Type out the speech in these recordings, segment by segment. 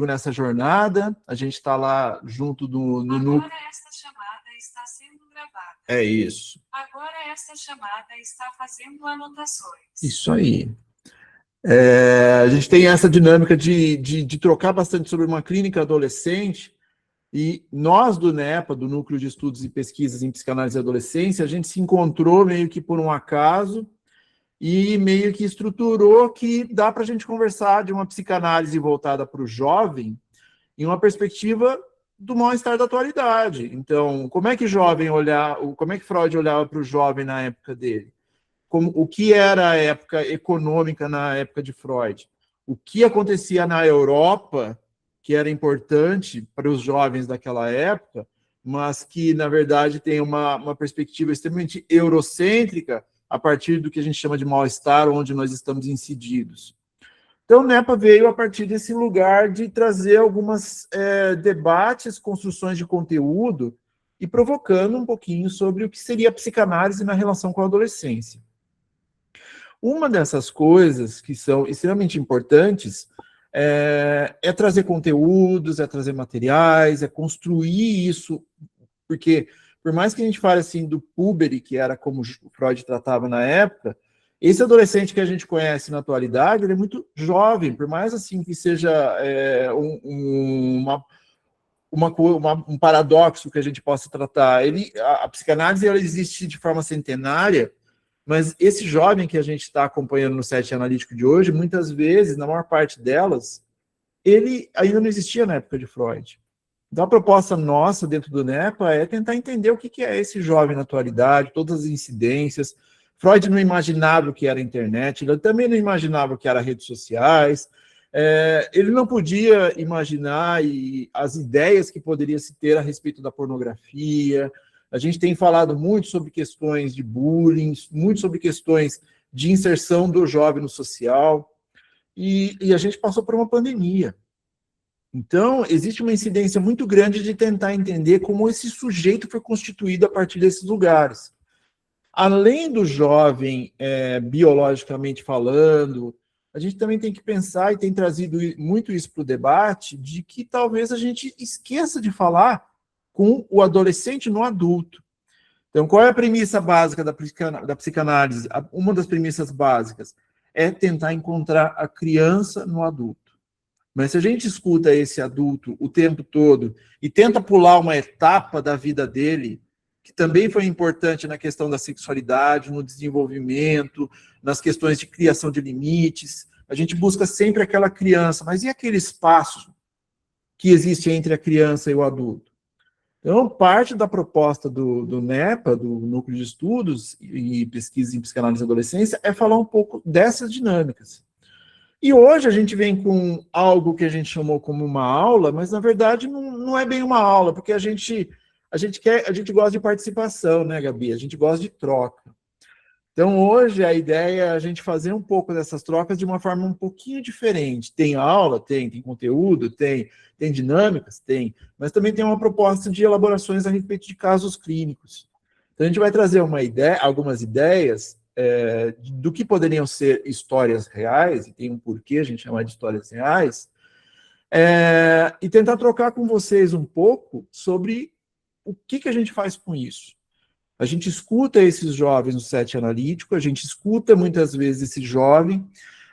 nessa jornada, a gente está lá junto no núcleo. Agora esta chamada está sendo gravada. É isso. Agora esta chamada está fazendo anotações. Isso aí. A gente tem essa dinâmica de trocar bastante sobre uma clínica adolescente, e nós do NEPA, do Núcleo de Estudos e Pesquisas em Psicanálise e Adolescência, a gente se encontrou meio que por um acaso e meio que estruturou que dá para a gente conversar de uma psicanálise voltada para o jovem em uma perspectiva do mal-estar da atualidade. Então, como é que Freud olhava para o jovem na época dele? O que era a época econômica na época de Freud? O que acontecia na Europa, que era importante para os jovens daquela época, mas que, na verdade, tem uma perspectiva extremamente eurocêntrica a partir do que a gente chama de mal-estar, onde nós estamos incididos. Então, o NEPA veio a partir desse lugar de trazer algumas debates, construções de conteúdo e provocando um pouquinho sobre o que seria a psicanálise na relação com a adolescência. Uma dessas coisas que são extremamente importantes é trazer conteúdos, é trazer materiais, é construir isso, porque por mais que a gente fale assim do púbere, que era como o Freud tratava na época, esse adolescente que a gente conhece na atualidade, ele é muito jovem, por mais assim que seja um paradoxo que a gente possa tratar. A psicanálise ela existe de forma centenária, mas esse jovem que a gente está acompanhando no set analítico de hoje, muitas vezes, na maior parte delas, ele ainda não existia na época de Freud. Então, a proposta nossa dentro do NEPA é tentar entender o que é esse jovem na atualidade, todas as incidências. Freud não imaginava o que era a internet, ele também não imaginava o que era redes sociais, ele não podia imaginar as ideias que poderia se ter a respeito da pornografia. A gente tem falado muito sobre questões de bullying, muito sobre questões de inserção do jovem no social, e a gente passou por uma pandemia. Então, existe uma incidência muito grande de tentar entender como esse sujeito foi constituído a partir desses lugares. Além do jovem, biologicamente falando, a gente também tem que pensar, e tem trazido muito isso para o debate, de que talvez a gente esqueça de falar com o adolescente no adulto. Então, qual é a premissa básica da psicanálise? Uma das premissas básicas é tentar encontrar a criança no adulto. Mas se a gente escuta esse adulto o tempo todo e tenta pular uma etapa da vida dele, que também foi importante na questão da sexualidade, no desenvolvimento, nas questões de criação de limites, a gente busca sempre aquela criança, mas e aquele espaço que existe entre a criança e o adulto? Então, parte da proposta do NEPA, do Núcleo de Estudos e Pesquisas em Psicanálise e Adolescência, é falar um pouco dessas dinâmicas. E hoje a gente vem com algo que a gente chamou como uma aula, mas na verdade não é bem uma aula, porque a gente gosta de participação, né, Gabi? A gente gosta de troca. Então hoje a ideia é a gente fazer um pouco dessas trocas de uma forma um pouquinho diferente. Tem aula, tem conteúdo, tem dinâmicas, tem, mas também tem uma proposta de elaborações a respeito de casos clínicos. Então a gente vai trazer algumas ideias do que poderiam ser histórias reais, e tem um porquê a gente chamar de histórias reais, e tentar trocar com vocês um pouco sobre o que a gente faz com isso. A gente escuta esses jovens no set analítico, a gente escuta muitas vezes esse jovem,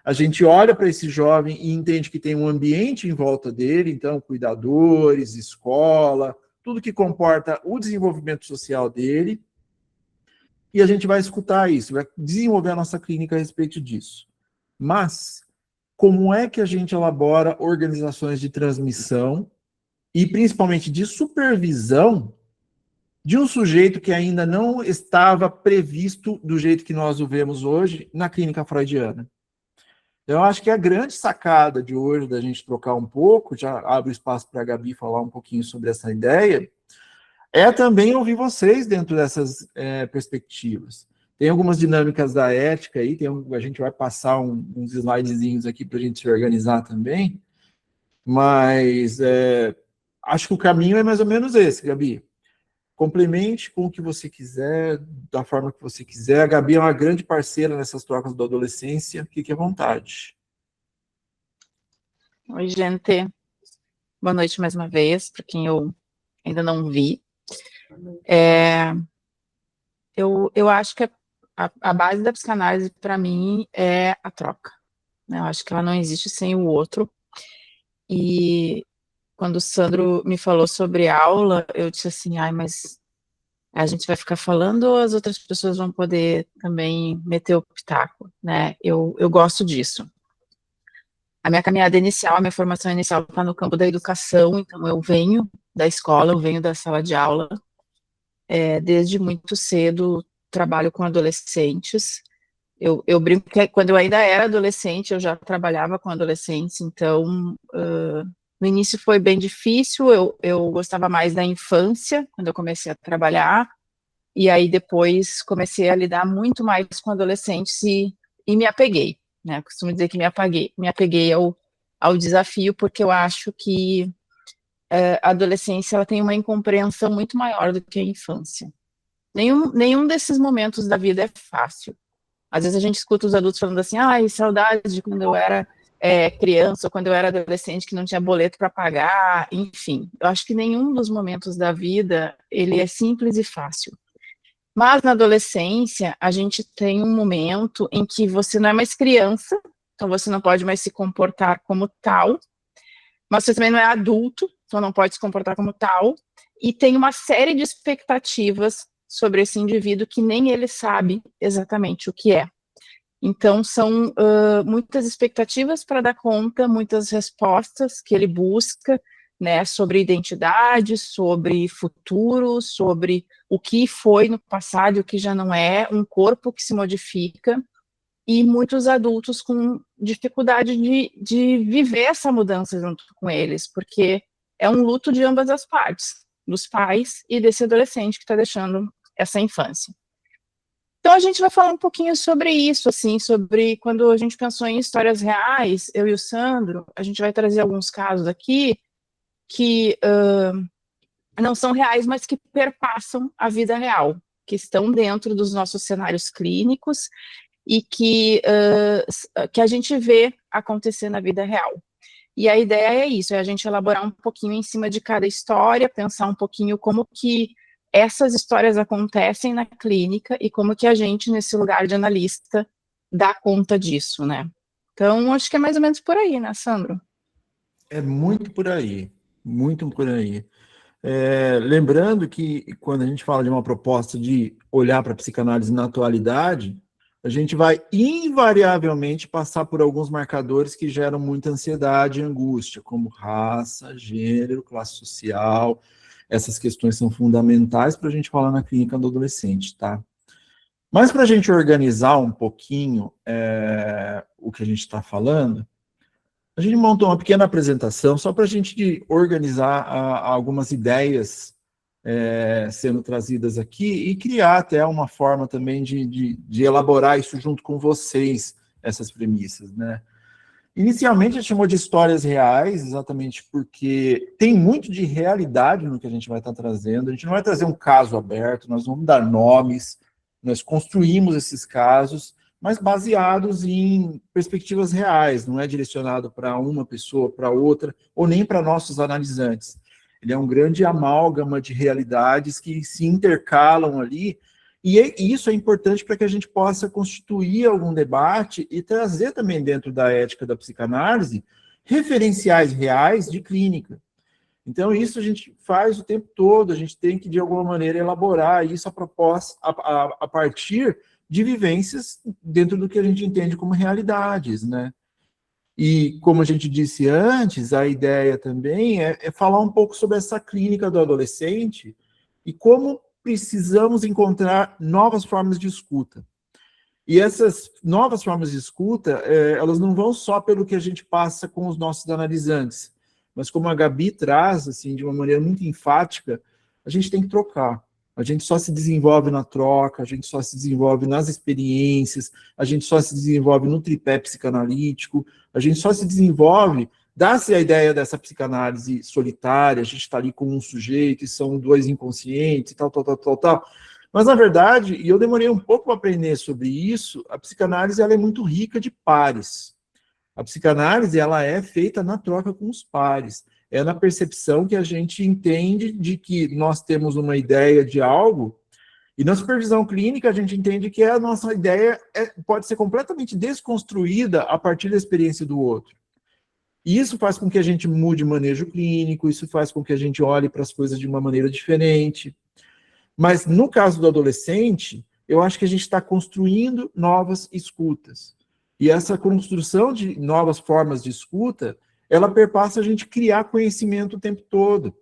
a gente olha para esse jovem e entende que tem um ambiente em volta dele, então cuidadores, escola, tudo que comporta o desenvolvimento social dele, e a gente vai escutar isso, vai desenvolver a nossa clínica a respeito disso. Mas, como é que a gente elabora organizações de transmissão e, principalmente, de supervisão de um sujeito que ainda não estava previsto do jeito que nós o vemos hoje na clínica freudiana? Eu acho que a grande sacada de hoje, da gente trocar um pouco, já abre espaço para a Gabi falar um pouquinho sobre essa ideia, é também ouvir vocês dentro dessas perspectivas. Tem algumas dinâmicas da ética aí, a gente vai passar uns slidezinhos aqui para a gente se organizar também, mas acho que o caminho é mais ou menos esse, Gabi. Complemente com o que você quiser, da forma que você quiser. A Gabi é uma grande parceira nessas trocas da adolescência, fique à vontade. Oi, gente. Boa noite mais uma vez, para quem eu ainda não vi. É, eu acho que a base da psicanálise, para mim, é a troca, né? Eu acho que ela não existe sem o outro. E quando o Sandro me falou sobre aula, eu disse assim, ai, mas a gente vai ficar falando ou as outras pessoas vão poder também meter o pitaco, né? Eu gosto disso. A minha caminhada inicial, a minha formação inicial está no campo da educação, então eu venho da escola, eu venho da sala de aula, desde muito cedo trabalho com adolescentes. Eu brinco que quando eu ainda era adolescente, eu já trabalhava com adolescentes, então no início foi bem difícil, eu gostava mais da infância, quando eu comecei a trabalhar, e aí depois comecei a lidar muito mais com adolescentes e me apeguei, né? Eu costumo dizer que me apeguei ao desafio, porque eu acho que a adolescência ela tem uma incompreensão muito maior do que a infância. Nenhum desses momentos da vida é fácil. Às vezes a gente escuta os adultos falando assim, ai, saudade de quando eu era criança, ou quando eu era adolescente que não tinha boleto para pagar, enfim. Eu acho que nenhum dos momentos da vida, ele é simples e fácil. Mas na adolescência, a gente tem um momento em que você não é mais criança, então você não pode mais se comportar como tal, mas você também não é adulto, então não pode se comportar como tal, e tem uma série de expectativas sobre esse indivíduo que nem ele sabe exatamente o que é. Então, são muitas expectativas para dar conta, muitas respostas que ele busca, né, sobre identidade, sobre futuro, sobre o que foi no passado e o que já não é, um corpo que se modifica, e muitos adultos com dificuldade de viver essa mudança junto com eles, porque é um luto de ambas as partes, dos pais e desse adolescente que está deixando essa infância. Então a gente vai falar um pouquinho sobre isso, assim, sobre quando a gente pensou em histórias reais, eu e o Sandro, a gente vai trazer alguns casos aqui que não são reais, mas que perpassam a vida real, que estão dentro dos nossos cenários clínicos e que a gente vê acontecer na vida real. E a ideia é isso, é a gente elaborar um pouquinho em cima de cada história, pensar um pouquinho como que essas histórias acontecem na clínica e como que a gente, nesse lugar de analista, dá conta disso, né? Então, acho que é mais ou menos por aí, né, Sandro? É muito por aí, muito por aí. Lembrando que quando a gente fala de uma proposta de olhar para a psicanálise na atualidade, a gente vai invariavelmente passar por alguns marcadores que geram muita ansiedade e angústia, como raça, gênero, classe social. Essas questões são fundamentais para a gente falar na clínica do adolescente, tá? Mas para a gente organizar um pouquinho o que a gente está falando, a gente montou uma pequena apresentação só para a gente organizar algumas ideias sendo trazidas aqui e criar até uma forma também de elaborar isso junto com vocês, essas premissas, né? Inicialmente a gente chamou de histórias reais, exatamente porque tem muito de realidade no que a gente vai estar trazendo. A gente não vai trazer um caso aberto, nós vamos dar nomes, nós construímos esses casos, mas baseados em perspectivas reais, não é direcionado para uma pessoa, para outra, ou nem para nossos analisantes. Ele é um grande amálgama de realidades que se intercalam ali, e isso é importante para que a gente possa constituir algum debate e trazer também dentro da ética da psicanálise referenciais reais de clínica. Então, isso a gente faz o tempo todo, a gente tem que, de alguma maneira, elaborar isso a partir de vivências dentro do que a gente entende como realidades, né? E, como a gente disse antes, a ideia também é falar um pouco sobre essa clínica do adolescente e como precisamos encontrar novas formas de escuta. E essas novas formas de escuta, elas não vão só pelo que a gente passa com os nossos analisantes, mas como a Gabi traz, assim, de uma maneira muito enfática, a gente tem que trocar. A gente só se desenvolve na troca, a gente só se desenvolve nas experiências, a gente só se desenvolve no tripé psicanalítico, a gente só se desenvolve, dá-se a ideia dessa psicanálise solitária, a gente está ali com um sujeito e são dois inconscientes e tal. Mas, na verdade, e eu demorei um pouco para aprender sobre isso, a psicanálise ela é muito rica de pares. A psicanálise ela é feita na troca com os pares. é na percepção que a gente entende de que nós temos uma ideia de algo, e na supervisão clínica a gente entende que a nossa ideia pode ser completamente desconstruída a partir da experiência do outro. E isso faz com que a gente mude o manejo clínico, isso faz com que a gente olhe para as coisas de uma maneira diferente. Mas no caso do adolescente, eu acho que a gente está construindo novas escutas. E essa construção de novas formas de escuta, ela perpassa a gente criar conhecimento o tempo todo.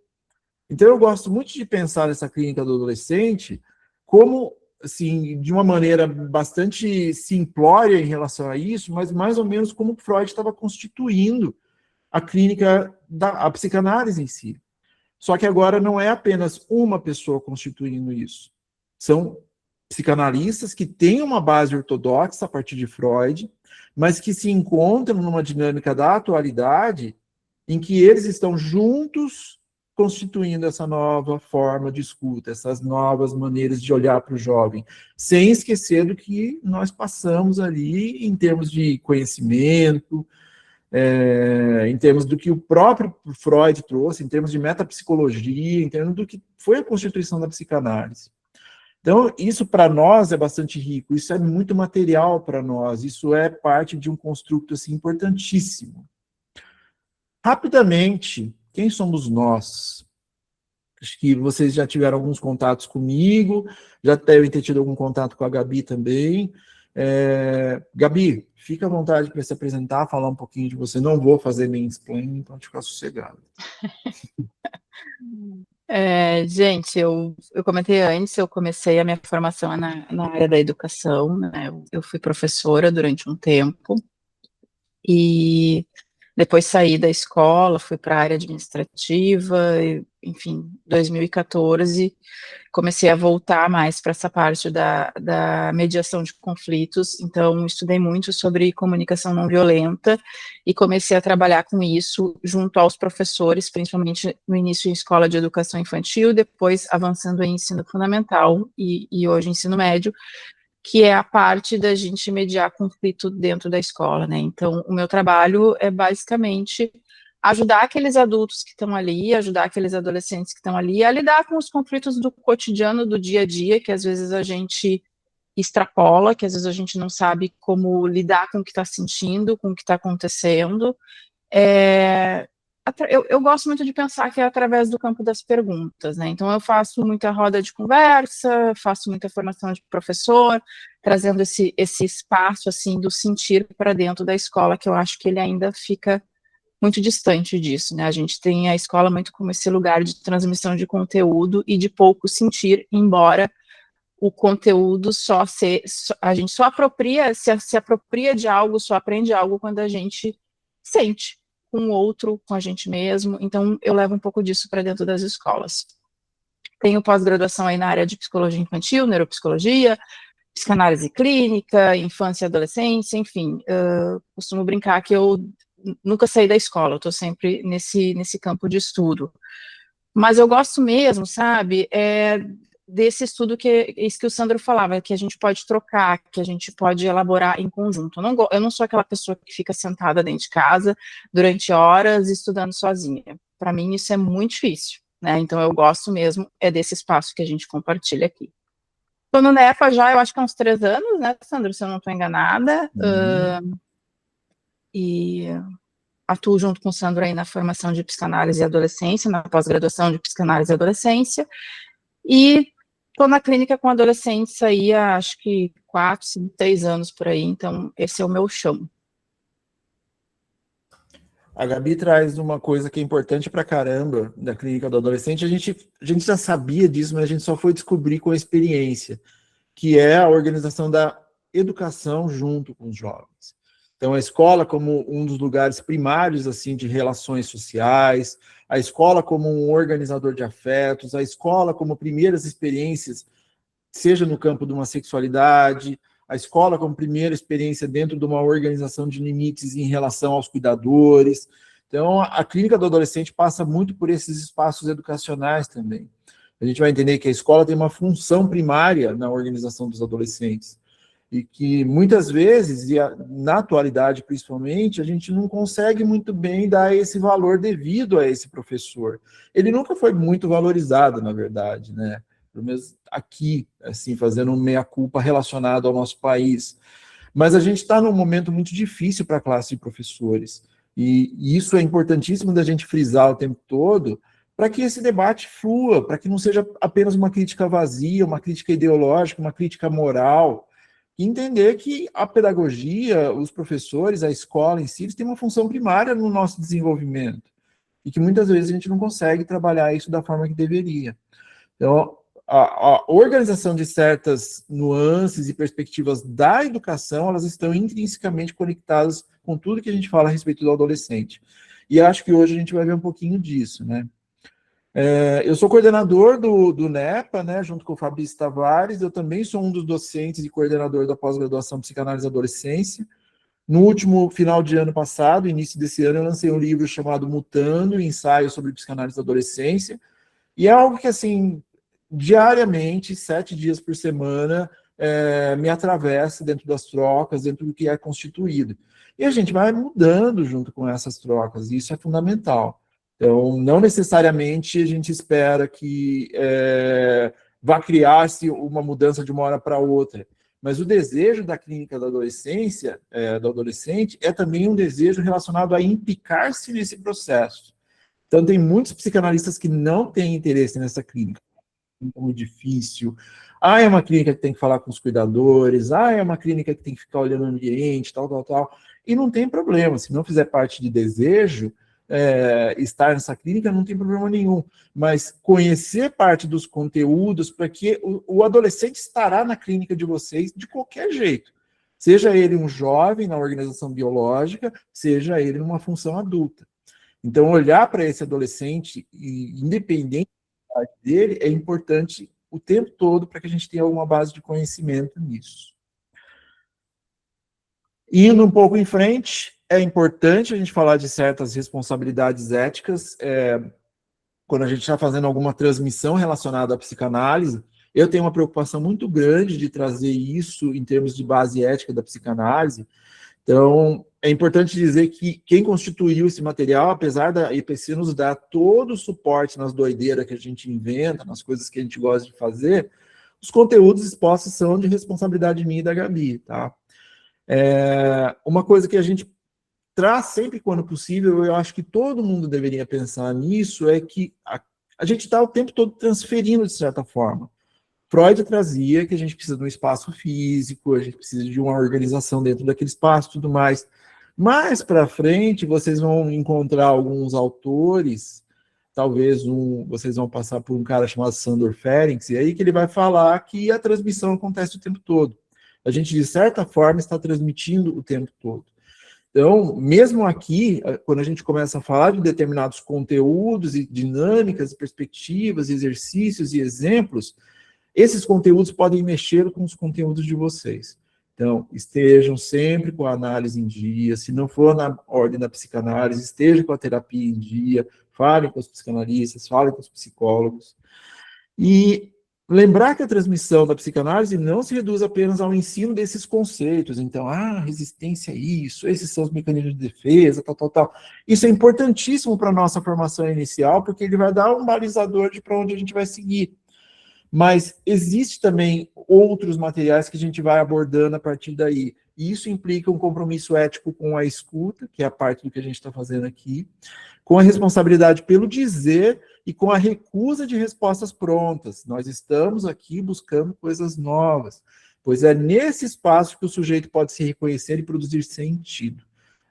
Então eu gosto muito de pensar nessa clínica do adolescente como, assim, de uma maneira bastante simplória em relação a isso, mas mais ou menos como Freud estava constituindo a clínica a psicanálise em si. Só que agora não é apenas uma pessoa constituindo isso. São psicanalistas que têm uma base ortodoxa a partir de Freud, mas que se encontram numa dinâmica da atualidade em que eles estão juntos constituindo essa nova forma de escuta, essas novas maneiras de olhar para o jovem, sem esquecer do que nós passamos ali em termos de conhecimento, em termos do que o próprio Freud trouxe, em termos de metapsicologia, em termos do que foi a constituição da psicanálise. Então, isso para nós é bastante rico, isso é muito material para nós, isso é parte de um construto assim, importantíssimo. Rapidamente, quem somos nós? Acho que vocês já tiveram alguns contatos comigo, já devem ter tido algum contato com a Gabi também. Gabi, fica à vontade para se apresentar, falar um pouquinho de você. Não vou fazer mansplaining, pode ficar sossegado. Gente, eu comentei antes, eu comecei a minha formação na área da educação, né? Eu fui professora durante um tempo, e depois saí da escola, fui para a área administrativa, enfim, 2014, comecei a voltar mais para essa parte da mediação de conflitos, então estudei muito sobre comunicação não violenta e comecei a trabalhar com isso junto aos professores, principalmente no início em escola de educação infantil, depois avançando em ensino fundamental e hoje ensino médio, que é a parte da gente mediar conflito dentro da escola, né? Então, o meu trabalho é basicamente ajudar aqueles adultos que estão ali, ajudar aqueles adolescentes que estão ali a lidar com os conflitos do cotidiano, do dia a dia, que às vezes a gente extrapola, que às vezes a gente não sabe como lidar com o que está sentindo, com o que está acontecendo. Eu gosto muito de pensar que é através do campo das perguntas, né? Então, eu faço muita roda de conversa, faço muita formação de professor, trazendo esse espaço, assim, do sentir para dentro da escola, que eu acho que ele ainda fica muito distante disso, né? A gente tem a escola muito como esse lugar de transmissão de conteúdo e de pouco sentir, embora o conteúdo a gente só se apropria de algo, só aprende algo quando a gente sente com o outro, com a gente mesmo. Então, eu levo um pouco disso para dentro das escolas. Tenho pós-graduação aí na área de psicologia infantil, neuropsicologia, psicanálise clínica, infância e adolescência, enfim. Costumo brincar que eu nunca saí da escola, eu estou sempre nesse campo de estudo. Mas eu gosto mesmo, sabe, desse estudo isso que o Sandro falava, que a gente pode trocar, que a gente pode elaborar em conjunto. Eu não sou aquela pessoa que fica sentada dentro de casa durante horas estudando sozinha. Para mim isso é muito difícil, né? Então eu gosto mesmo desse espaço que a gente compartilha aqui. Estou no NEPA já, eu acho que há uns 3 anos, né, Sandro, se eu não estou enganada. E atuo junto com o Sandro aí na formação de psicanálise e adolescência, na pós-graduação de psicanálise e adolescência. E estou na clínica com adolescentes aí há, acho que 4, 5, 6 anos por aí, então esse é o meu chão. A Gabi traz uma coisa que é importante pra caramba da clínica do adolescente, a gente já sabia disso, mas a gente só foi descobrir com a experiência, que é a organização da educação junto com os jovens. Então, a escola como um dos lugares primários assim de relações sociais, a escola como um organizador de afetos, a escola como primeiras experiências, seja no campo de uma sexualidade, a escola como primeira experiência dentro de uma organização de limites em relação aos cuidadores. Então, a clínica do adolescente passa muito por esses espaços educacionais também. A gente vai entender que a escola tem uma função primária na organização dos adolescentes. e que muitas vezes, na atualidade principalmente, a gente não consegue muito bem dar esse valor devido a esse professor. Ele nunca foi muito valorizado, na verdade, né? Pelo menos aqui, assim, fazendo um meia-culpa relacionado ao nosso país. Mas a gente está num momento muito difícil para a classe de professores, e isso é importantíssimo da gente frisar o tempo todo, para que esse debate flua, para que não seja apenas uma crítica vazia, uma crítica ideológica, uma crítica moral, e entender que a pedagogia, os professores, a escola em si, eles têm uma função primária no nosso desenvolvimento, e que muitas vezes a gente não consegue trabalhar isso da forma que deveria. Então, a organização de certas nuances e perspectivas da educação, elas estão intrinsecamente conectadas com tudo que a gente fala a respeito do adolescente. E acho que hoje a gente vai ver um pouquinho disso, né? Eu sou coordenador do NEPA, né, junto com o Fabrício Tavares. Eu também sou um dos docentes e coordenador da pós-graduação Psicanálise e Adolescência. No último final de ano passado, início desse ano, eu lancei um livro chamado Mutando, Ensaio sobre Psicanálise e Adolescência, e é algo que, assim, diariamente, 7 dias por semana, me atravessa dentro das trocas, dentro do que é constituído. E a gente vai mudando junto com essas trocas, e isso é fundamental. Então, não necessariamente a gente espera que vá criar-se uma mudança de uma hora para outra, mas o desejo da clínica da adolescência, do adolescente, é também um desejo relacionado a implicar-se nesse processo. Então, tem muitos psicanalistas que não têm interesse nessa clínica. É muito difícil. É uma clínica que tem que falar com os cuidadores. É uma clínica que tem que ficar olhando o ambiente, tal, tal, tal. E não tem problema. Se não fizer parte de desejo, estar nessa clínica, não tem problema nenhum. Mas conhecer parte dos conteúdos, para que o adolescente estará na clínica de vocês de qualquer jeito. Seja ele um jovem na organização biológica, seja ele numa função adulta. Então, olhar para esse adolescente, independente da idade dele, é importante o tempo todo para que a gente tenha alguma base de conhecimento nisso. Indo um pouco em frente, é importante a gente falar de certas responsabilidades éticas. Quando a gente está fazendo alguma transmissão relacionada à psicanálise, eu tenho uma preocupação muito grande de trazer isso em termos de base ética da psicanálise. Então, é importante dizer que quem constituiu esse material, apesar da IPC nos dar todo o suporte nas doideiras que a gente inventa, nas coisas que a gente gosta de fazer, os conteúdos expostos são de responsabilidade minha e da Gabi, tá? Uma coisa que a gente traz sempre quando possível, eu acho que todo mundo deveria pensar nisso, é que a gente está o tempo todo transferindo, de certa forma. Freud trazia que a gente precisa de um espaço físico, a gente precisa de uma organização dentro daquele espaço e tudo mais. Mais para frente, vocês vão encontrar alguns autores, talvez vocês vão passar por um cara chamado Sandor Ferencz, e aí que ele vai falar que a transmissão acontece o tempo todo. A gente, de certa forma, está transmitindo o tempo todo. Então, mesmo aqui, quando a gente começa a falar de determinados conteúdos e dinâmicas, perspectivas, exercícios e exemplos, esses conteúdos podem mexer com os conteúdos de vocês. Então, estejam sempre com a análise em dia, se não for na ordem da psicanálise, esteja com a terapia em dia, falem com os psicanalistas, falem com os psicólogos. E lembrar que a transmissão da psicanálise não se reduz apenas ao ensino desses conceitos. Então, resistência é isso, esses são os mecanismos de defesa, tal, tal, tal. Isso é importantíssimo para a nossa formação inicial, porque ele vai dar um balizador de para onde a gente vai seguir. Mas existe também outros materiais que a gente vai abordando a partir daí. E isso implica um compromisso ético com a escuta, que é a parte do que a gente está fazendo aqui, com a responsabilidade pelo dizer e com a recusa de respostas prontas. Nós estamos aqui buscando coisas novas, pois é nesse espaço que o sujeito pode se reconhecer e produzir sentido.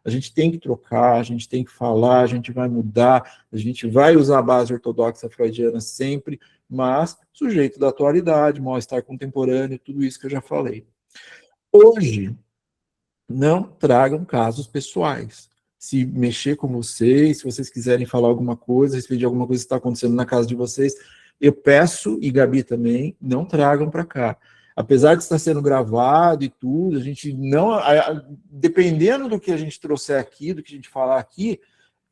A gente tem que trocar, a gente tem que falar, a gente vai mudar, a gente vai usar a base ortodoxa freudiana sempre, mas sujeito da atualidade, mal-estar contemporâneo, tudo isso que eu já falei. Hoje, não tragam casos pessoais. Se mexer com vocês, se vocês quiserem falar alguma coisa, a respeito de alguma coisa que está acontecendo na casa de vocês, eu peço, e Gabi também, não tragam para cá. Apesar de estar sendo gravado e tudo, a gente não... Dependendo do que a gente trouxer aqui, do que a gente falar aqui,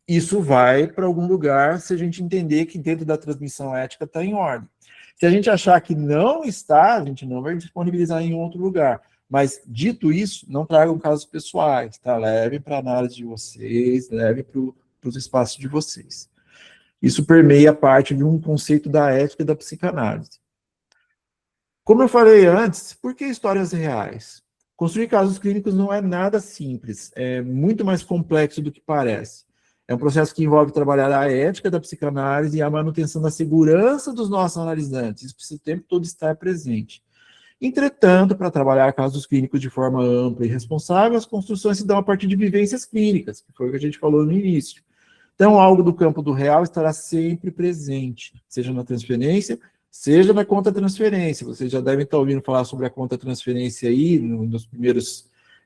isso vai para algum lugar se a gente entender que dentro da transmissão ética está em ordem. Se a gente achar que não está, a gente não vai disponibilizar em outro lugar. Mas, dito isso, não tragam casos pessoais, tá? Levem para a análise de vocês, levem para os espaços de vocês. Isso permeia parte de um conceito da ética e da psicanálise. Como eu falei antes, por que histórias reais? Construir casos clínicos não é nada simples, é muito mais complexo do que parece. É um processo que envolve trabalhar a ética da psicanálise e a manutenção da segurança dos nossos analisantes. Isso precisa o tempo todo estar presente. Entretanto, para trabalhar casos clínicos de forma ampla e responsável, as construções se dão a partir de vivências clínicas, que foi o que a gente falou no início. Então, algo do campo do real estará sempre presente, seja na transferência, seja na conta-transferência. Vocês já devem estar ouvindo falar sobre a conta-transferência aí,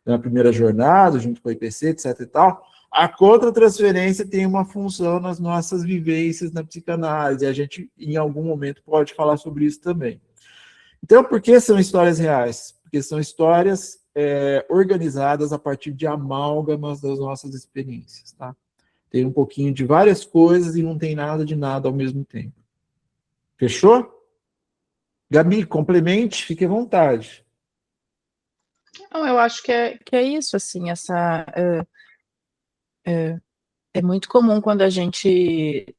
na primeira jornada, junto com a IPC, etc. e tal. A conta-transferência tem uma função nas nossas vivências na psicanálise, e a gente, em algum momento, pode falar sobre isso também. Então, por que são histórias reais? Porque são histórias organizadas a partir de amálgamas das nossas experiências, tá? Tem um pouquinho de várias coisas e não tem nada de nada ao mesmo tempo. Fechou? Gabi, complemente, fique à vontade. Não, eu acho que é isso, assim, é muito comum quando a gente,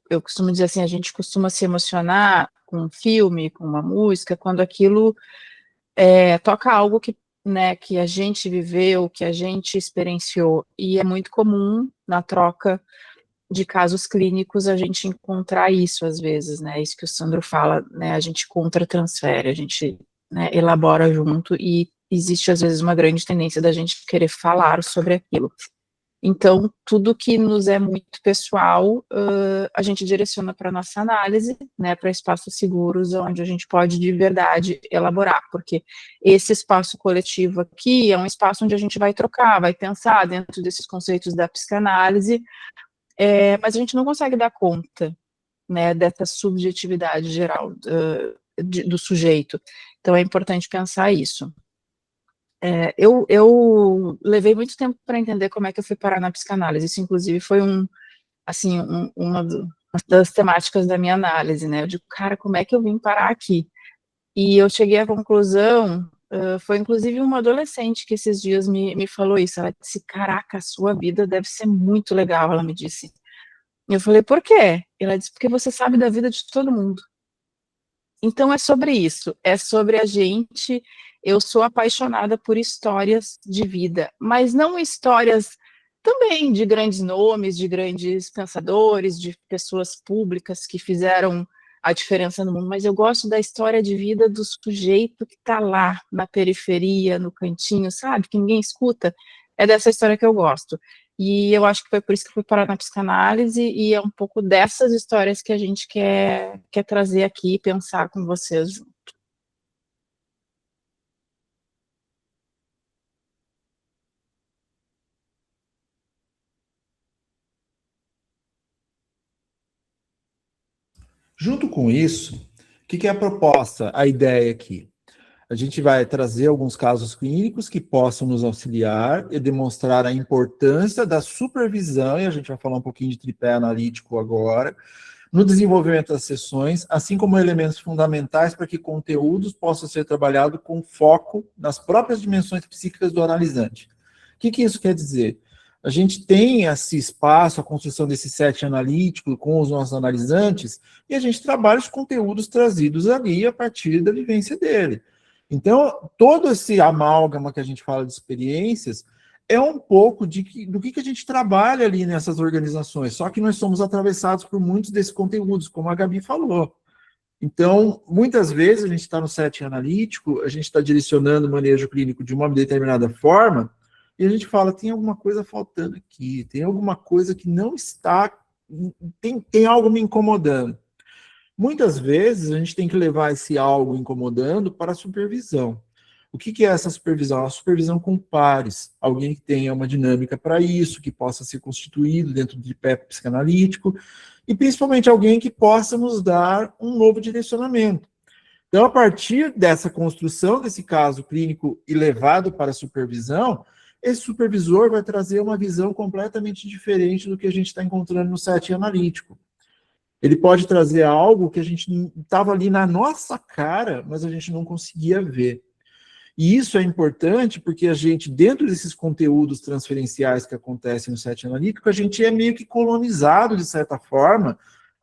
eu costumo dizer assim, a gente costuma se emocionar com um filme, com uma música, quando aquilo toca algo que, né, que a gente viveu, que a gente experienciou, e é muito comum na troca de casos clínicos a gente encontrar isso às vezes, né, isso que o Sandro fala, né, a gente contra-transfere, a gente, né, elabora junto, e existe às vezes uma grande tendência da gente querer falar sobre aquilo. Então, tudo que nos é muito pessoal, a gente direciona para a nossa análise, né, para espaços seguros, onde a gente pode de verdade elaborar, porque esse espaço coletivo aqui é um espaço onde a gente vai trocar, vai pensar dentro desses conceitos da psicanálise, mas a gente não consegue dar conta, né, dessa subjetividade geral do sujeito. Então, é importante pensar isso. Eu levei muito tempo para entender como é que eu fui parar na psicanálise. Isso, inclusive, foi uma das temáticas da minha análise, né? Eu digo, cara, como é que eu vim parar aqui? E eu cheguei à conclusão, foi inclusive uma adolescente que esses dias me falou isso. Ela disse, caraca, a sua vida deve ser muito legal, ela me disse. Eu falei, por quê? Ela disse, porque você sabe da vida de todo mundo. Então é sobre isso, é sobre a gente. Eu sou apaixonada por histórias de vida, mas não histórias também de grandes nomes, de grandes pensadores, de pessoas públicas que fizeram a diferença no mundo, mas eu gosto da história de vida do sujeito que está lá, na periferia, no cantinho, sabe? Que ninguém escuta. É dessa história que eu gosto. E eu acho que foi por isso que eu fui parar na psicanálise, e é um pouco dessas histórias que a gente quer trazer aqui e pensar com vocês. Junto com isso, o que é a proposta, a ideia aqui? A gente vai trazer alguns casos clínicos que possam nos auxiliar e demonstrar a importância da supervisão, e a gente vai falar um pouquinho de tripé analítico agora, no desenvolvimento das sessões, assim como elementos fundamentais para que conteúdos possam ser trabalhados com foco nas próprias dimensões psíquicas do analisante. O que isso quer dizer? A gente tem esse espaço, a construção desse set analítico com os nossos analisantes, e a gente trabalha os conteúdos trazidos ali a partir da vivência dele. Então, todo esse amálgama que a gente fala de experiências é um pouco do que a gente trabalha ali nessas organizações, só que nós somos atravessados por muitos desses conteúdos, como a Gabi falou. Então, muitas vezes a gente está no setting analítico, a gente está direcionando o manejo clínico de uma determinada forma, e a gente fala, tem alguma coisa faltando aqui, tem alguma coisa que não está, tem algo me incomodando. Muitas vezes a gente tem que levar esse algo incomodando para a supervisão. O que é essa supervisão? A supervisão com pares, alguém que tenha uma dinâmica para isso, que possa ser constituído dentro de pé psicanalítico, e principalmente alguém que possa nos dar um novo direcionamento. Então, a partir dessa construção desse caso clínico e levado para a supervisão, esse supervisor vai trazer uma visão completamente diferente do que a gente está encontrando no setting analítico. Ele pode trazer algo que a gente estava ali na nossa cara, mas a gente não conseguia ver. E isso é importante porque a gente, dentro desses conteúdos transferenciais que acontecem no set analítico, a gente é meio que colonizado, de certa forma,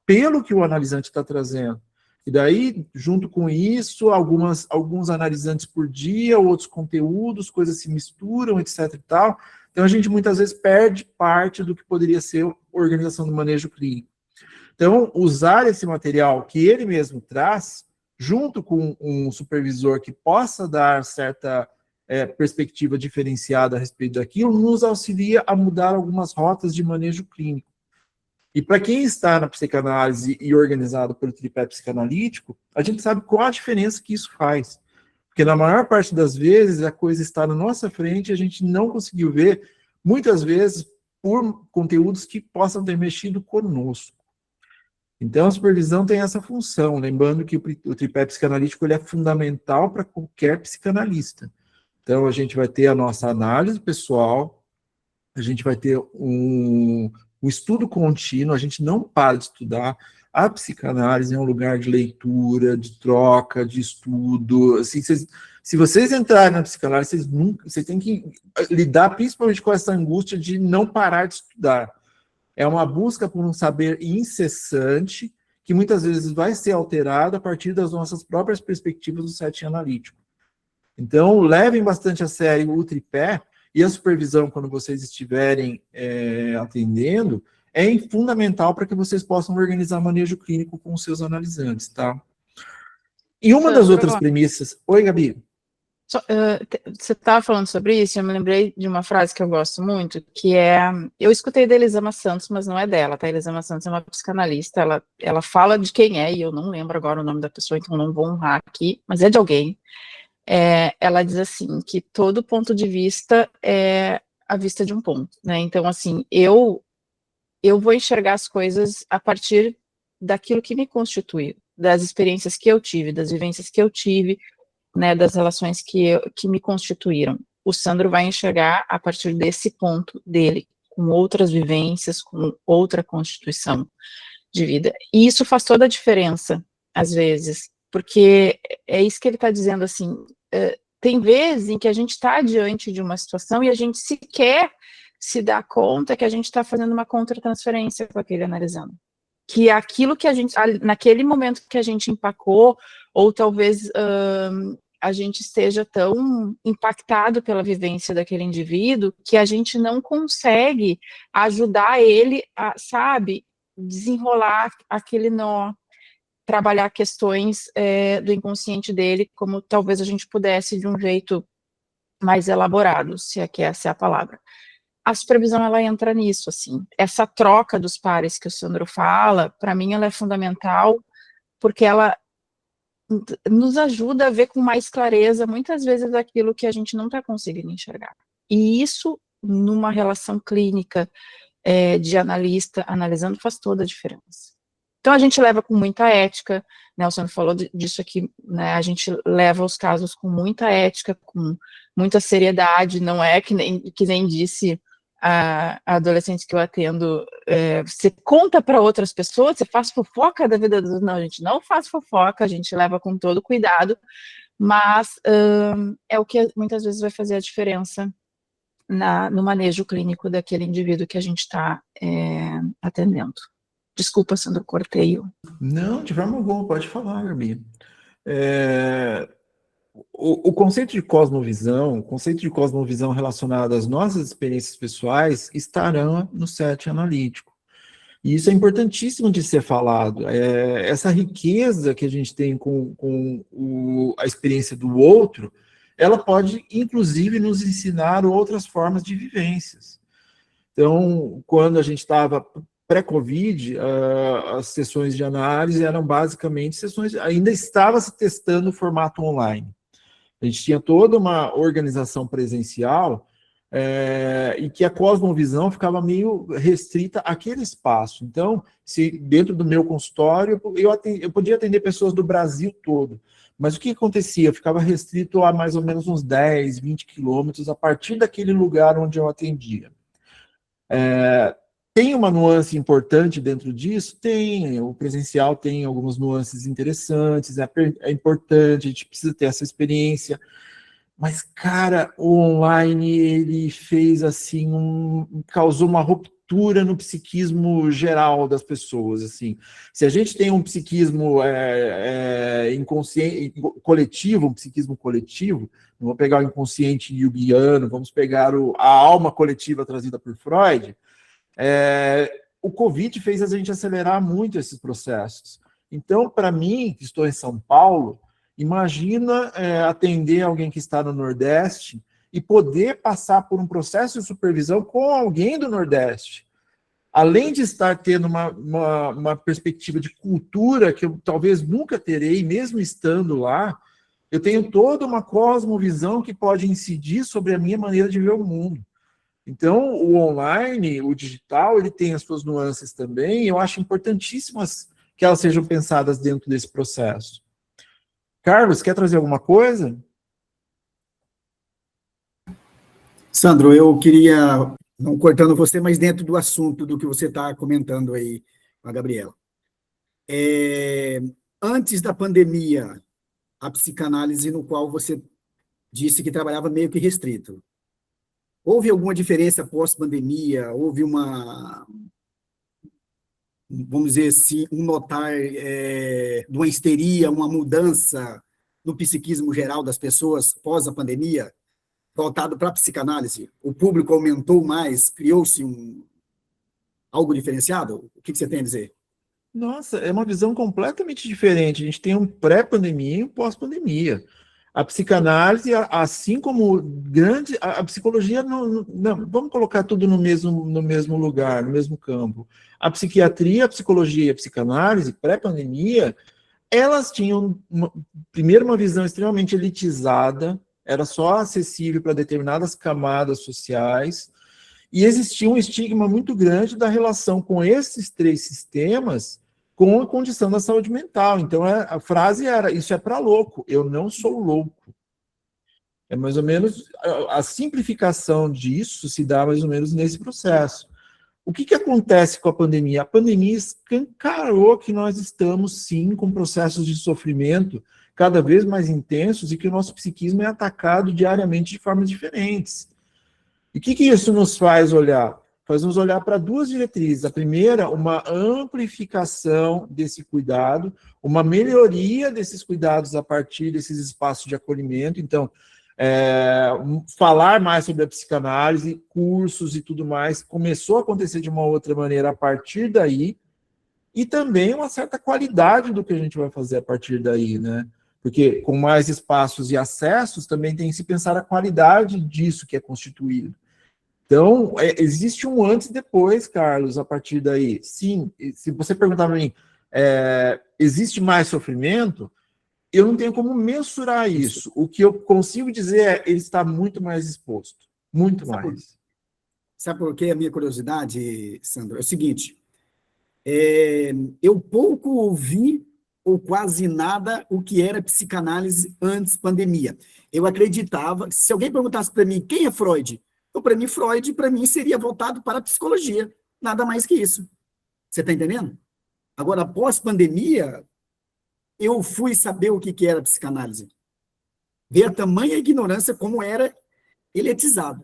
pelo que o analisante está trazendo. E daí, junto com isso, alguns analisantes por dia, outros conteúdos, coisas se misturam, etc. e tal. Então, a gente muitas vezes perde parte do que poderia ser a organização do manejo clínico. Então, usar esse material que ele mesmo traz, junto com um supervisor que possa dar certa perspectiva diferenciada a respeito daquilo, nos auxilia a mudar algumas rotas de manejo clínico. E para quem está na psicanálise e organizado pelo tripé psicanalítico, a gente sabe qual a diferença que isso faz. Porque na maior parte das vezes a coisa está na nossa frente e a gente não conseguiu ver, muitas vezes, por conteúdos que possam ter mexido conosco. Então, a supervisão tem essa função, lembrando que o tripé psicanalítico ele é fundamental para qualquer psicanalista. Então, a gente vai ter a nossa análise pessoal, a gente vai ter um estudo contínuo, a gente não para de estudar. A psicanálise é um lugar de leitura, de troca, de estudo. Assim, se vocês entrarem na psicanálise, vocês têm que lidar principalmente com essa angústia de não parar de estudar. É uma busca por um saber incessante, que muitas vezes vai ser alterado a partir das nossas próprias perspectivas do setting analítico. Então, levem bastante a sério o tripé, e a supervisão, quando vocês estiverem atendendo, é fundamental para que vocês possam organizar manejo clínico com os seus analisantes, tá? E uma das outras premissas... Oi, Gabi. Você estava falando sobre isso, eu me lembrei de uma frase que eu gosto muito, que é... Eu escutei da Elisama Santos, mas não é dela, tá? A Elisama Santos é uma psicanalista, ela fala de quem é, e eu não lembro agora o nome da pessoa, então não vou honrar aqui, mas é de alguém. Ela diz assim, que todo ponto de vista é a vista de um ponto, né? Então, assim, eu vou enxergar as coisas a partir daquilo que me constituiu, das experiências que eu tive, das vivências que eu tive, né, das relações que me constituíram. O Sandro vai enxergar a partir desse ponto dele, com outras vivências, com outra constituição de vida. E isso faz toda a diferença, às vezes, porque é isso que ele está dizendo, assim, tem vezes em que a gente está diante de uma situação e a gente sequer se dá conta que a gente está fazendo uma contratransferência com aquele analisando. Que aquilo que a gente, naquele momento que a gente empacou, ou talvez a gente esteja tão impactado pela vivência daquele indivíduo, que a gente não consegue ajudar ele a, sabe, desenrolar aquele nó, trabalhar questões do inconsciente dele, como talvez a gente pudesse de um jeito mais elaborado, se é que essa é a palavra. A supervisão, ela entra nisso, assim. Essa troca dos pares que o Sandro fala, para mim, ela é fundamental, porque ela nos ajuda a ver com mais clareza, muitas vezes, aquilo que a gente não está conseguindo enxergar. E isso, numa relação clínica de analista, analisando, faz toda a diferença. Então, a gente leva com muita ética, né, o Sandro falou disso aqui, né, a gente leva os casos com muita ética, com muita seriedade, não é que nem disse a adolescentes que eu atendo, você conta para outras pessoas, você faz fofoca da vida dos... Não, a gente não faz fofoca, a gente leva com todo cuidado, mas é o que muitas vezes vai fazer a diferença no manejo clínico daquele indivíduo que a gente está atendendo. Desculpa, Sandro, cortei. Não, de forma alguma, pode falar, Gabi. O conceito de cosmovisão relacionado às nossas experiências pessoais estarão no set analítico. E isso é importantíssimo de ser falado. Essa riqueza que a gente tem com a experiência do outro, ela pode, inclusive, nos ensinar outras formas de vivências. Então, quando a gente estava pré-Covid, as sessões de análise eram basicamente sessões, ainda estava se testando o formato online. A gente tinha toda uma organização presencial e que a cosmovisão ficava meio restrita àquele espaço. Então, se dentro do meu consultório, eu podia atender pessoas do Brasil todo, mas o que acontecia? Eu ficava restrito a mais ou menos uns 10, 20 quilômetros a partir daquele lugar onde eu atendia. Tem uma nuance importante dentro disso? Tem. O presencial tem algumas nuances interessantes, é importante, a gente precisa ter essa experiência. Mas, cara, o online, ele fez assim, causou uma ruptura no psiquismo geral das pessoas, assim. Se a gente tem um psiquismo inconsciente, coletivo, um psiquismo coletivo, não vou pegar o inconsciente junguiano, vamos pegar a alma coletiva trazida por Freud, o Covid fez a gente acelerar muito esses processos. Então, para mim, que estou em São Paulo, imagina atender alguém que está no Nordeste e poder passar por um processo de supervisão com alguém do Nordeste. Além de estar tendo uma perspectiva de cultura que eu talvez nunca terei, mesmo estando lá, eu tenho toda uma cosmovisão que pode incidir sobre a minha maneira de ver o mundo. Então, o online, o digital, ele tem as suas nuances também, e eu acho importantíssimas que elas sejam pensadas dentro desse processo. Carlos, quer trazer alguma coisa? Sandro, eu queria, não cortando você, mas dentro do assunto do que você está comentando aí com a Gabriela. Antes da pandemia, a psicanálise no qual você disse que trabalhava meio que restrito. Houve alguma diferença pós-pandemia? Houve vamos dizer assim, notar de uma histeria, uma mudança no psiquismo geral das pessoas pós a pandemia, voltado para a psicanálise? O público aumentou mais? Criou-se algo diferenciado? O que você tem a dizer? Nossa, é uma visão completamente diferente. A gente tem um pré-pandemia e um pós-pandemia. A psicanálise, assim como a psicologia, não, vamos colocar tudo no mesmo lugar, no mesmo campo. A psiquiatria, a psicologia e a psicanálise, pré-pandemia, elas tinham, primeiro, uma visão extremamente elitizada, era só acessível para determinadas camadas sociais, e existia um estigma muito grande da relação com esses três sistemas com a condição da saúde mental. Então, a frase era, isso é para louco, eu não sou louco. É mais ou menos, a simplificação disso se dá mais ou menos nesse processo. O que acontece com a pandemia? A pandemia escancarou que nós estamos, sim, com processos de sofrimento cada vez mais intensos e que o nosso psiquismo é atacado diariamente de formas diferentes. E o que isso nos faz olhar? Faz nos olhar para duas diretrizes. A primeira, uma amplificação desse cuidado, uma melhoria desses cuidados a partir desses espaços de acolhimento. Então, falar mais sobre a psicanálise, cursos e tudo mais, começou a acontecer de uma outra maneira a partir daí, e também uma certa qualidade do que a gente vai fazer a partir daí, né? Porque com mais espaços e acessos, também tem que se pensar a qualidade disso que é constituído. Então, existe um antes e depois, Carlos, a partir daí. Sim, se você perguntar para mim, existe mais sofrimento? Eu não tenho como mensurar isso. O que eu consigo dizer é ele está muito mais exposto. Muito mais. Sabe por quê? A minha curiosidade, Sandro, é o seguinte. Eu pouco ouvi, ou quase nada, o que era psicanálise antes pandemia. Eu acreditava, se alguém perguntasse para mim, quem é Freud? Então, para mim, Freud, para mim, seria voltado para a psicologia. Nada mais que isso. Você está entendendo? Agora, após pandemia, eu fui saber o que era psicanálise. Ver a tamanha ignorância como era elitizado.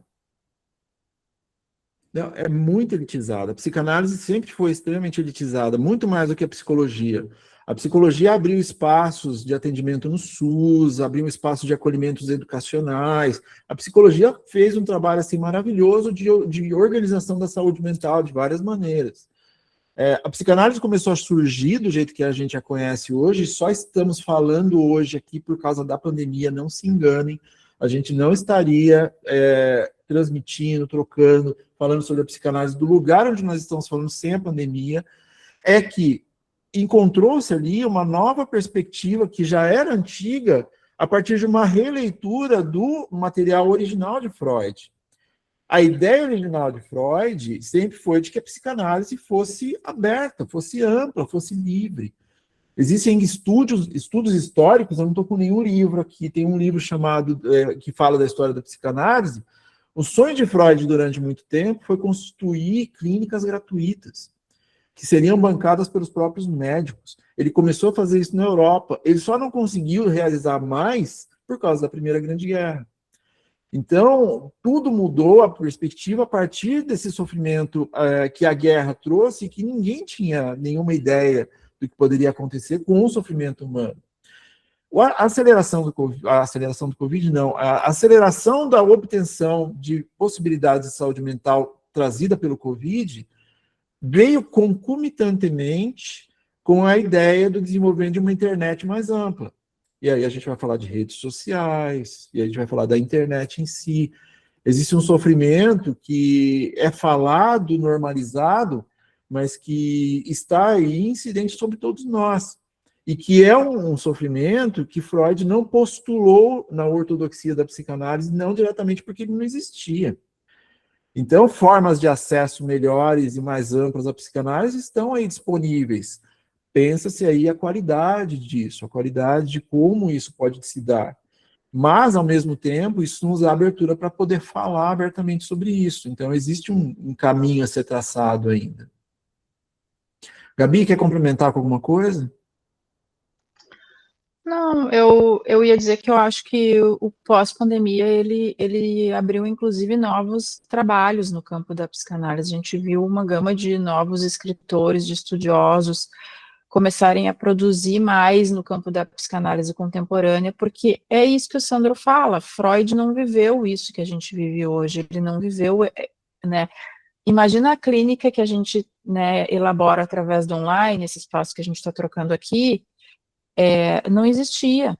Não, é muito elitizada. A psicanálise sempre foi extremamente elitizada, muito mais do que a psicologia. A psicologia abriu espaços de atendimento no SUS, abriu espaços de acolhimentos educacionais. A psicologia fez um trabalho assim, maravilhoso de organização da saúde mental de várias maneiras. A psicanálise começou a surgir do jeito que a gente a conhece hoje, só estamos falando hoje aqui por causa da pandemia, não se enganem, a gente não estaria transmitindo, trocando, falando sobre a psicanálise do lugar onde nós estamos falando sem a pandemia, é que encontrou-se ali uma nova perspectiva que já era antiga a partir de uma releitura do material original de Freud. A ideia original de Freud sempre foi de que a psicanálise fosse aberta, fosse ampla, fosse livre. Existem estudos históricos, eu não estou com nenhum livro aqui, tem um livro chamado, que fala da história da psicanálise. O sonho de Freud durante muito tempo foi constituir clínicas gratuitas, que seriam bancadas pelos próprios médicos. Ele começou a fazer isso na Europa. Ele só não conseguiu realizar mais por causa da Primeira Grande Guerra. Então, tudo mudou a perspectiva a partir desse sofrimento que a guerra trouxe, que ninguém tinha nenhuma ideia do que poderia acontecer com o sofrimento humano. A aceleração do Covid, não, a aceleração da obtenção de possibilidades de saúde mental trazida pelo Covid veio concomitantemente com a ideia do desenvolvimento de uma internet mais ampla. E aí a gente vai falar de redes sociais, e a gente vai falar da internet em si. Existe um sofrimento que é falado, normalizado, mas que está aí incidente sobre todos nós. E que é um sofrimento que Freud não postulou na ortodoxia da psicanálise, não diretamente porque ele não existia. Então, formas de acesso melhores e mais amplas à psicanálise estão aí disponíveis. Pensa-se aí a qualidade disso, a qualidade de como isso pode se dar. Mas, ao mesmo tempo, isso nos dá abertura para poder falar abertamente sobre isso. Então, existe um caminho a ser traçado ainda. Gabi, quer complementar com alguma coisa? Não, eu ia dizer que eu acho que o pós-pandemia, ele abriu, inclusive, novos trabalhos no campo da psicanálise. A gente viu uma gama de novos escritores, de estudiosos, começarem a produzir mais no campo da psicanálise contemporânea, porque é isso que o Sandro fala, Freud não viveu isso que a gente vive hoje, ele não viveu, né, imagina a clínica que a gente, né, elabora através do online, esse espaço que a gente está trocando aqui, não existia,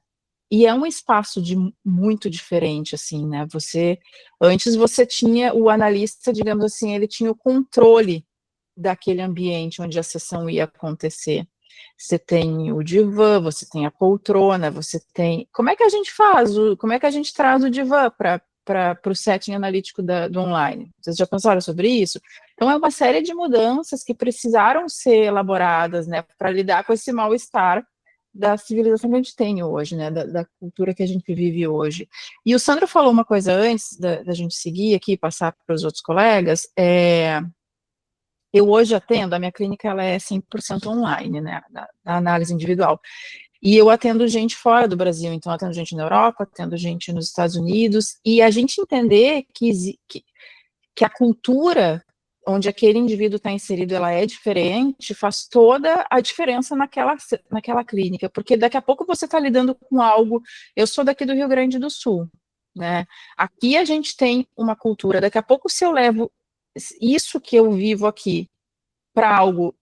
e é um espaço muito diferente, assim, né, antes você tinha o analista, digamos assim, ele tinha o controle daquele ambiente onde a sessão ia acontecer. Você tem o divã, você tem a poltrona, você tem... Como é que a gente faz? Como é que a gente traz o divã para o setting analítico do online? Vocês já pensaram sobre isso? Então, é uma série de mudanças que precisaram ser elaboradas, né, para lidar com esse mal-estar da civilização que a gente tem hoje, né, da cultura que a gente vive hoje. E o Sandro falou uma coisa antes da gente seguir aqui, passar para os outros colegas, eu hoje atendo, a minha clínica ela é 100% online, né, da análise individual, e eu atendo gente fora do Brasil, então atendo gente na Europa, atendo gente nos Estados Unidos, e a gente entender que a cultura onde aquele indivíduo está inserido, ela é diferente, faz toda a diferença naquela clínica, porque daqui a pouco você está lidando com algo, eu sou daqui do Rio Grande do Sul, né, aqui a gente tem uma cultura, daqui a pouco se eu levo isso que eu vivo aqui para algo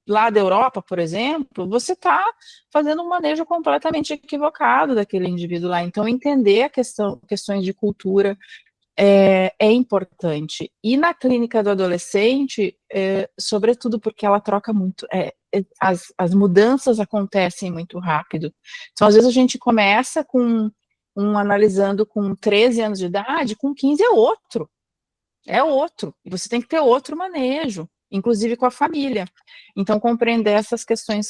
lá da Europa, por exemplo, você está fazendo um manejo completamente equivocado daquele indivíduo lá. Então, entender questões de cultura é importante. E na clínica do adolescente, sobretudo porque ela troca muito, as mudanças acontecem muito rápido. Então, às vezes a gente começa analisando com 13 anos de idade, com 15 é outro, e você tem que ter outro manejo, inclusive com a família. Então, compreender essas questões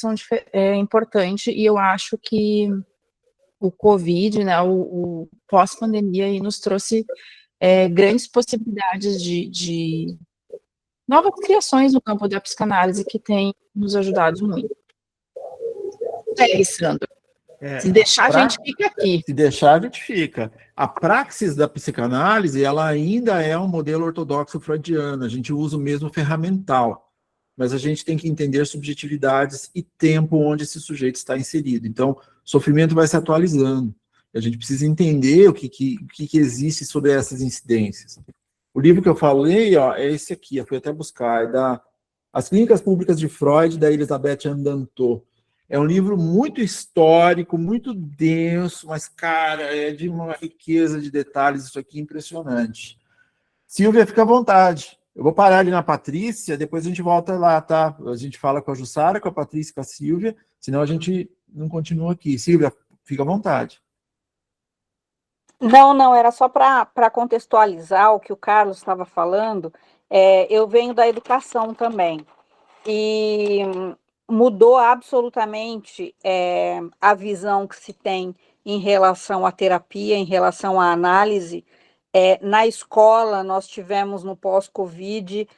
é importante, e eu acho que o Covid, né, o pós-pandemia, aí nos trouxe grandes possibilidades de novas criações no campo da psicanálise que tem nos ajudado muito. Sandro. Se deixar, a gente fica aqui. Se deixar, a gente fica. A praxis da psicanálise, ela ainda é um modelo ortodoxo freudiano, a gente usa o mesmo ferramental, mas a gente tem que entender subjetividades e tempo onde esse sujeito está inserido. Então, o sofrimento vai se atualizando. A gente precisa entender o que existe sobre essas incidências. O livro que eu falei, é esse aqui, eu fui até buscar, é As Clínicas Públicas de Freud, da Elisabeth Andantot. É um livro muito histórico, muito denso, mas, cara, é de uma riqueza de detalhes, isso aqui é impressionante. Silvia, fica à vontade. Eu vou parar ali na Patrícia, depois a gente volta lá, tá? A gente fala com a Jussara, com a Patrícia e com a Silvia, senão a gente não continua aqui. Silvia, fica à vontade. Não, era só para contextualizar o que o Carlos estava falando. Eu venho da educação também, e mudou absolutamente a visão que se tem em relação à terapia, em relação à análise. Na escola, nós tivemos no pós-Covid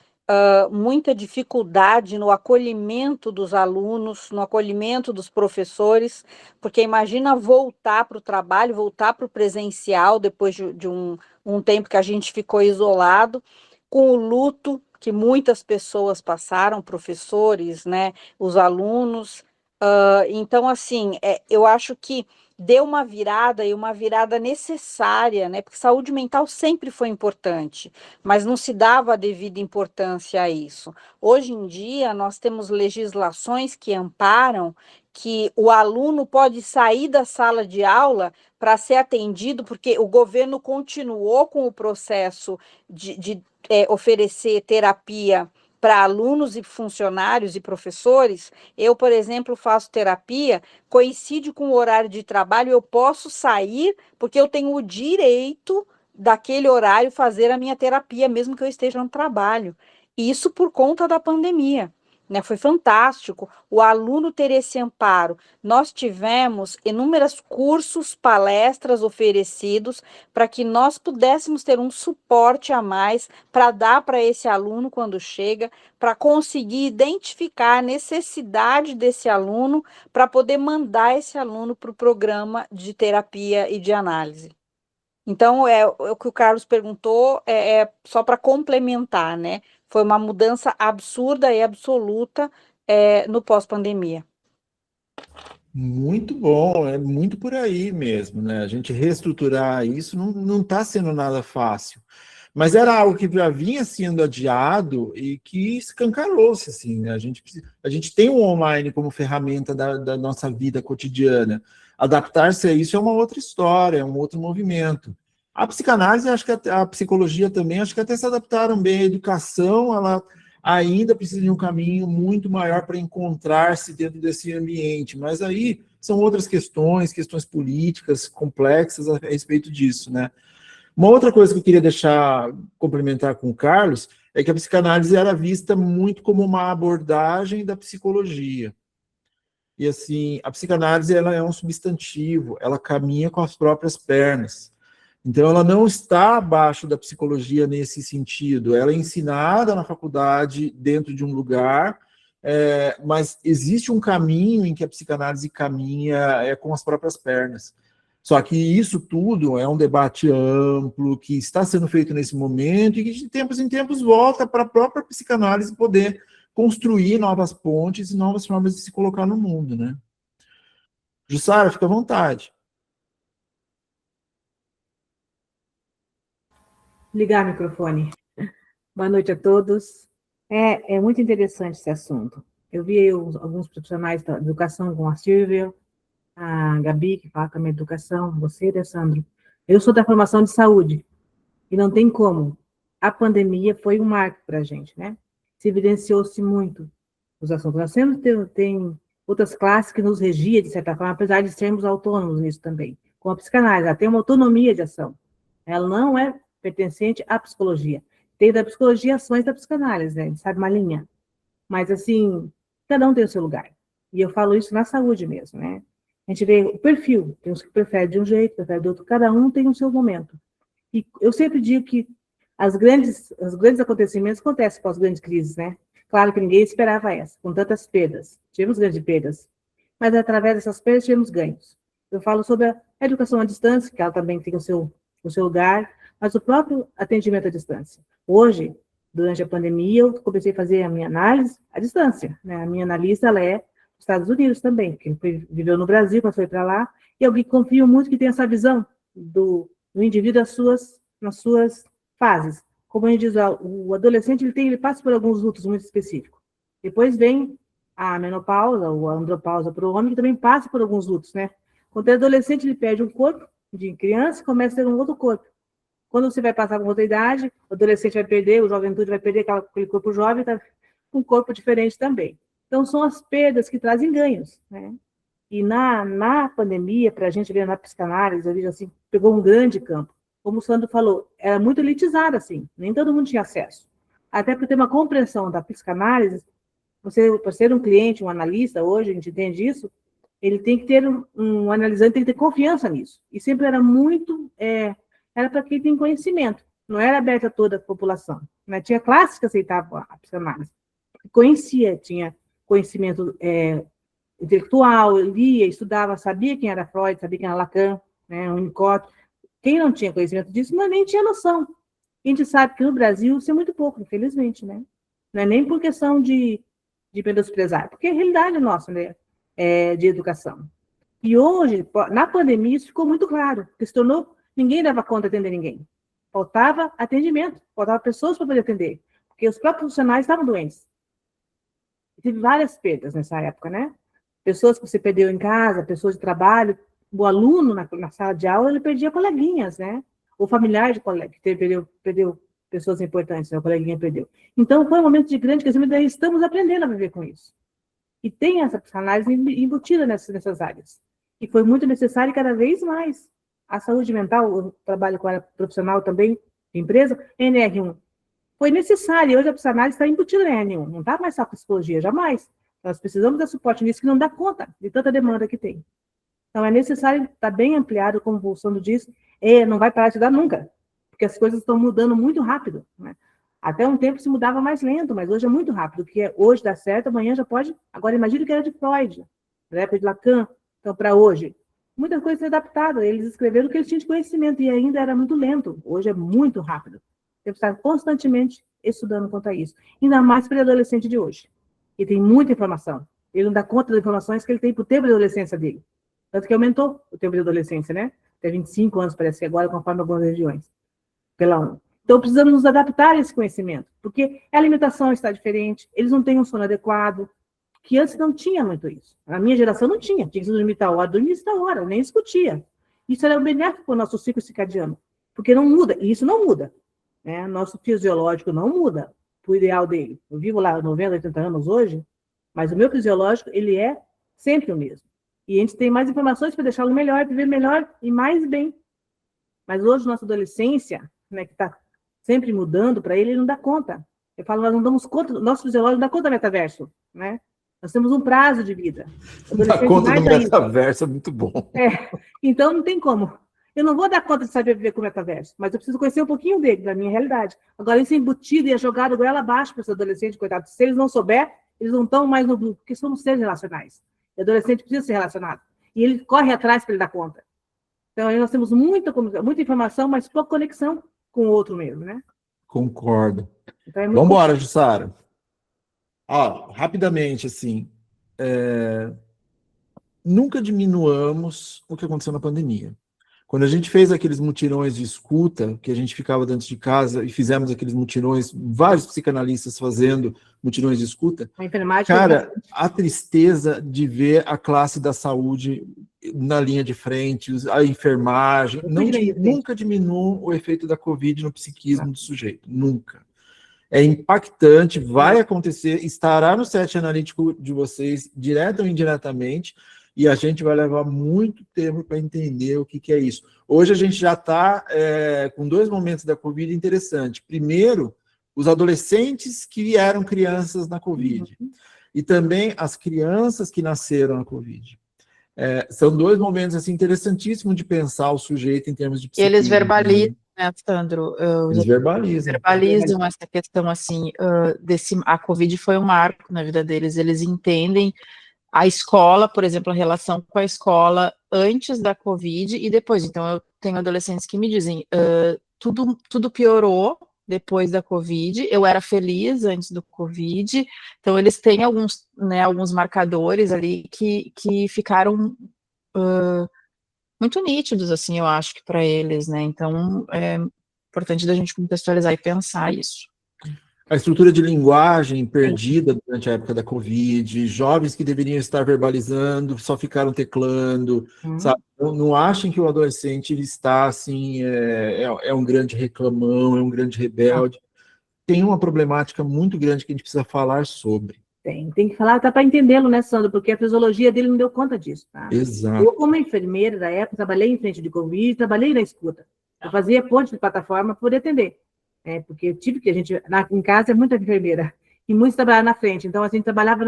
muita dificuldade no acolhimento dos alunos, no acolhimento dos professores, porque imagina voltar para o trabalho, voltar para o presencial depois de um tempo que a gente ficou isolado, com o luto que muitas pessoas passaram, professores, né, os alunos. Então, assim, eu acho que deu uma virada, e uma virada necessária, né? Porque saúde mental sempre foi importante, mas não se dava a devida importância a isso. Hoje em dia, nós temos legislações que amparam que o aluno pode sair da sala de aula para ser atendido, porque o governo continuou com o processo de oferecer terapia para alunos e funcionários e professores. Eu, por exemplo, faço terapia, coincide com o horário de trabalho, eu posso sair, porque eu tenho o direito daquele horário fazer a minha terapia, mesmo que eu esteja no trabalho. Isso por conta da pandemia, né? Foi fantástico o aluno ter esse amparo. Nós tivemos inúmeros cursos, palestras oferecidos para que nós pudéssemos ter um suporte a mais para dar para esse aluno quando chega, para conseguir identificar a necessidade desse aluno, para poder mandar esse aluno para o programa de terapia e de análise. Então, o que o Carlos perguntou só para complementar, né? Foi uma mudança absurda e absoluta no pós-pandemia. Muito bom, é muito por aí mesmo, né? A gente reestruturar isso não está sendo nada fácil. Mas era algo que já vinha sendo adiado e que escancarou-se, assim, né? A gente tem o online como ferramenta da nossa vida cotidiana. Adaptar-se a isso é uma outra história, é um outro movimento. A psicanálise, acho que a psicologia também, acho que até se adaptaram bem. A educação, ela ainda precisa de um caminho muito maior para encontrar-se dentro desse ambiente, mas aí são outras questões políticas complexas a respeito disso, né? Uma outra coisa que eu queria complementar com o Carlos, é que a psicanálise era vista muito como uma abordagem da psicologia. E assim, a psicanálise ela é um substantivo, ela caminha com as próprias pernas. Então, ela não está abaixo da psicologia nesse sentido. Ela é ensinada na faculdade dentro de um lugar, mas existe um caminho em que a psicanálise caminha com as próprias pernas. Só que isso tudo é um debate amplo, que está sendo feito nesse momento e que de tempos em tempos volta para a própria psicanálise poder construir novas pontes e novas formas de se colocar no mundo, né? Jussara, fica à vontade. Ligar o microfone. Boa noite a todos. É muito interessante esse assunto. Eu vi alguns profissionais da educação, como a Silvia, a Gabi, que fala também de educação, você, né, Sandro? Eu sou da formação de saúde, e não tem como. A pandemia foi um marco para a gente, né? Se evidenciou-se muito os assuntos. Nós sempre tem outras classes que nos regia, de certa forma, apesar de sermos autônomos nisso também. Com a psicanálise, ela tem uma autonomia de ação. Ela não é pertencente à psicologia. Tem da psicologia ações da psicanálise, né? A gente sabe uma linha. Mas, assim, cada um tem o seu lugar. E eu falo isso na saúde mesmo, né? A gente vê o perfil. Tem uns que preferem de um jeito, preferem do outro. Cada um tem o seu momento. E eu sempre digo que os grandes acontecimentos acontecem com as grandes crises, né? Claro que ninguém esperava essa, com tantas perdas. Tivemos grandes perdas. Mas, através dessas perdas, tivemos ganhos. Eu falo sobre a educação à distância, que ela também tem o seu lugar, mas o próprio atendimento à distância. Hoje, durante a pandemia, eu comecei a fazer a minha análise à distância, né? A minha analista, ela é dos Estados Unidos também, que viveu no Brasil, mas foi para lá, e alguém que confio muito que tem essa visão do indivíduo nas suas fases. Como a gente diz, o adolescente, ele passa por alguns lutos muito específicos. Depois vem a menopausa, ou a andropausa para o homem, que também passa por alguns lutos, né? Quando é adolescente, ele perde um corpo de criança e começa a ter um outro corpo. Quando você vai passar por outra idade, o adolescente vai perder, o juventude vai perder aquele corpo jovem, tá com um corpo diferente também. Então, são as perdas que trazem ganhos, né? E na pandemia, para a gente ver na psicanálise, eu vejo assim, pegou um grande campo. Como o Sandro falou, era muito elitizado, assim, nem todo mundo tinha acesso. Até para ter uma compreensão da psicanálise, você, por ser um cliente, um analista, hoje a gente entende isso, ele tem que ter um analisante, tem que ter confiança nisso. E sempre era muito... era para quem tem conhecimento, não era aberto a toda a população, né? Tinha classes que aceitavam a psicanálise. Conhecia, tinha conhecimento intelectual, lia, estudava, sabia quem era Freud, sabia quem era Lacan, né, Winnicott. Quem não tinha conhecimento disso, nem tinha noção. A gente sabe que no Brasil isso é muito pouco, infelizmente, né? Não é nem por questão de menosprezar, porque é a realidade nossa, né, de educação. E hoje, na pandemia, isso ficou muito claro, porque se tornou, ninguém dava conta de atender ninguém. Faltava atendimento, faltava pessoas para poder atender, porque os próprios profissionais estavam doentes. Teve várias perdas nessa época, né? Pessoas que você perdeu em casa, pessoas de trabalho, o aluno na sala de aula, ele perdia coleguinhas, né? O familiar de colega, que perdeu pessoas importantes, né? O coleguinha perdeu. Então, foi um momento de grande crescimento, e estamos aprendendo a viver com isso. E tem essa psicanálise embutida nessas áreas. E foi muito necessário cada vez mais. A saúde mental, eu trabalho com a área profissional também, de empresa, NR1. Foi necessário, hoje a psicanálise está embutida na NR1, não está mais só com psicologia, jamais. Nós precisamos dar suporte nisso, que não dá conta de tanta demanda que tem. Então, é necessário estar bem ampliado, como o Sandro disse, não vai parar de dar nunca, porque as coisas estão mudando muito rápido, né? Até um tempo se mudava mais lento, mas hoje é muito rápido, o que hoje dá certo, amanhã já pode. Agora, imagina o que era de Freud, na época de Lacan, então, para hoje. Muita coisa foi adaptada, eles escreveram o que eles tinham de conhecimento, e ainda era muito lento, hoje é muito rápido. Temos que estar constantemente estudando quanto a isso, ainda mais para o adolescente de hoje, que tem muita informação. Ele não dá conta das informações que ele tem para o tempo de adolescência dele. Tanto que aumentou o tempo de adolescência, né? Até 25 anos, parece que agora, conforme algumas regiões, pela ONU. Então, precisamos nos adaptar a esse conhecimento, porque a alimentação está diferente, eles não têm um sono adequado, que antes não tinha muito isso. Na minha geração não tinha que se dormir tal hora, dormir tal hora, nem discutia. Isso era benéfico para o nosso ciclo circadiano, porque não muda, e isso não muda, né? Nosso fisiológico não muda para o ideal dele. Eu vivo lá 90, 80 anos hoje, mas o meu fisiológico, ele é sempre o mesmo. E a gente tem mais informações para deixá-lo melhor, viver melhor e mais bem. Mas hoje, nossa adolescência, né, que está sempre mudando para ele não dá conta. Eu falo, nós não damos conta, nosso fisiológico não dá conta do metaverso, né? Nós temos um prazo de vida. Dá conta do metaverso, é muito bom. Então não tem como. Eu não vou dar conta de saber viver com o metaverso, mas eu preciso conhecer um pouquinho dele, da minha realidade. Agora, isso é embutido e é jogado goela abaixo para os adolescentes, coitados. Se eles não souberem, eles não estão mais no grupo, porque somos seres relacionais. O adolescente precisa ser relacionado. E ele corre atrás para ele dar conta. Então, aí nós temos muita informação, mas pouca conexão com o outro mesmo, né? Concordo. Então, Vamos embora, Jussara. Rapidamente, assim, nunca diminuamos o que aconteceu na pandemia. Quando a gente fez aqueles mutirões de escuta, que a gente ficava dentro de casa e fizemos aqueles mutirões, vários psicanalistas fazendo mutirões de escuta, cara, a tristeza de ver a classe da saúde na linha de frente, a enfermagem, nunca diminui o efeito da Covid no psiquismo do sujeito, nunca. É impactante, vai acontecer, estará no set analítico de vocês, direto ou indiretamente, e a gente vai levar muito tempo para entender o que é isso. Hoje a gente já está com dois momentos da Covid interessantes. Primeiro, os adolescentes que eram crianças na Covid, e também as crianças que nasceram na Covid. São dois momentos assim, interessantíssimos de pensar o sujeito em termos de psiquismo. Eles verbalizam, né, Sandro? Eles verbalizam. Verbalizam essa questão, assim, a Covid foi um marco na vida deles, eles entendem a escola, por exemplo, a relação com a escola antes da Covid e depois. Então, eu tenho adolescentes que me dizem, tudo piorou depois da Covid, eu era feliz antes do Covid, então eles têm alguns marcadores ali que ficaram muito nítidos, assim, eu acho que para eles, né? Então, é importante da gente contextualizar e pensar isso. A estrutura de linguagem perdida durante a época da Covid, jovens que deveriam estar verbalizando, só ficaram teclando, sabe? Não achem que o adolescente ele está assim, é um grande reclamão, é um grande rebelde. Tem uma problemática muito grande que a gente precisa falar sobre. Tem que falar, tá para entendê-lo, né, Sandro? Porque a fisiologia dele não deu conta disso, tá? Exato. Eu, como enfermeira da época, trabalhei em frente de Covid, trabalhei na escuta. Eu fazia ponte de plataforma para poder atender. Porque eu tive que, em casa é muita enfermeira, e muitos trabalharam na frente, então a gente trabalhava,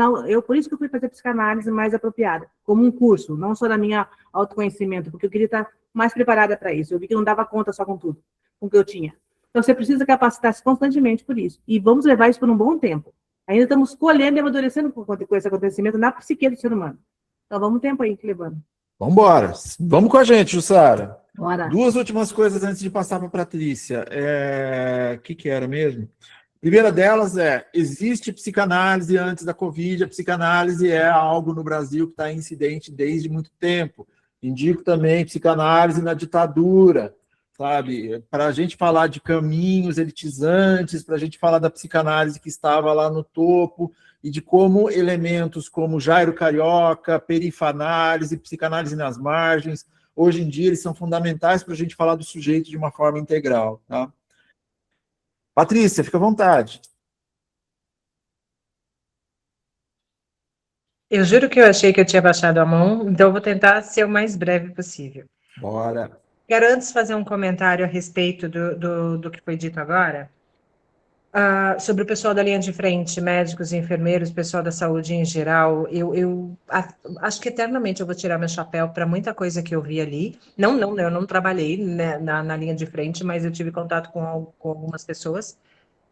por isso que eu fui fazer psicanálise mais apropriada, como um curso, não só na minha autoconhecimento, porque eu queria estar mais preparada para isso, eu vi que não dava conta só com tudo, com o que eu tinha. Então, você precisa capacitar-se constantemente por isso. E vamos levar isso por um bom tempo. Ainda estamos colhendo e amadurecendo com esse acontecimento na psique do ser humano. Então, vamos um tempo aí que levando. Vamos embora. Vamos com a gente, Jussara. Bora. Duas últimas coisas antes de passar para a Patrícia. O que era mesmo? A primeira delas existe psicanálise antes da Covid. A psicanálise é algo no Brasil que está incidente desde muito tempo. Indico também psicanálise na ditadura, sabe? Para a gente falar de caminhos elitizantes, para a gente falar da psicanálise que estava lá no topo, e de como elementos como Jairo Carioca, perifanálise, psicanálise nas margens, hoje em dia eles são fundamentais para a gente falar do sujeito de uma forma integral. Tá? Patrícia, fica à vontade. Eu juro que eu achei que eu tinha baixado a mão, então eu vou tentar ser o mais breve possível. Bora. Quero antes fazer um comentário a respeito do que foi dito agora, sobre o pessoal da linha de frente, médicos e enfermeiros, pessoal da saúde em geral. Eu acho que eternamente eu vou tirar meu chapéu para muita coisa que eu vi ali. Não, eu não trabalhei, né, na linha de frente, mas eu tive contato com algumas pessoas,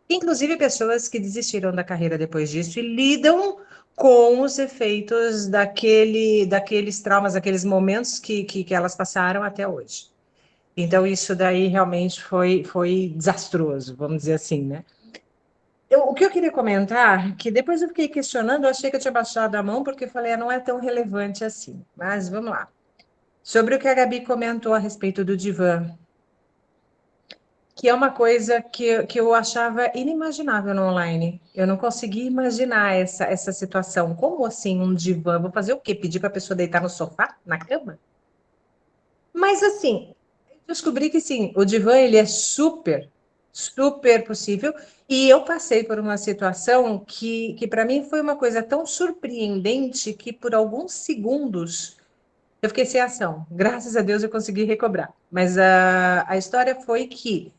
inclusive pessoas que desistiram da carreira depois disso e lidam com os efeitos daqueles traumas, daqueles momentos que elas passaram até hoje. Então, isso daí realmente foi desastroso, vamos dizer assim, né? O que eu queria comentar, que depois eu fiquei questionando, eu achei que eu tinha baixado a mão, porque eu falei, não é tão relevante assim. Mas vamos lá. Sobre o que a Gabi comentou a respeito do divã, que é uma coisa que eu achava inimaginável no online. Eu não conseguia imaginar essa situação. Como assim um divã? Vou fazer o quê? Pedir para a pessoa deitar no sofá, na cama? Mas assim, eu descobri que sim, o divã ele é super possível. E eu passei por uma situação que para mim foi uma coisa tão surpreendente que por alguns segundos eu fiquei sem ação. Graças a Deus eu consegui recobrar. Mas a história foi que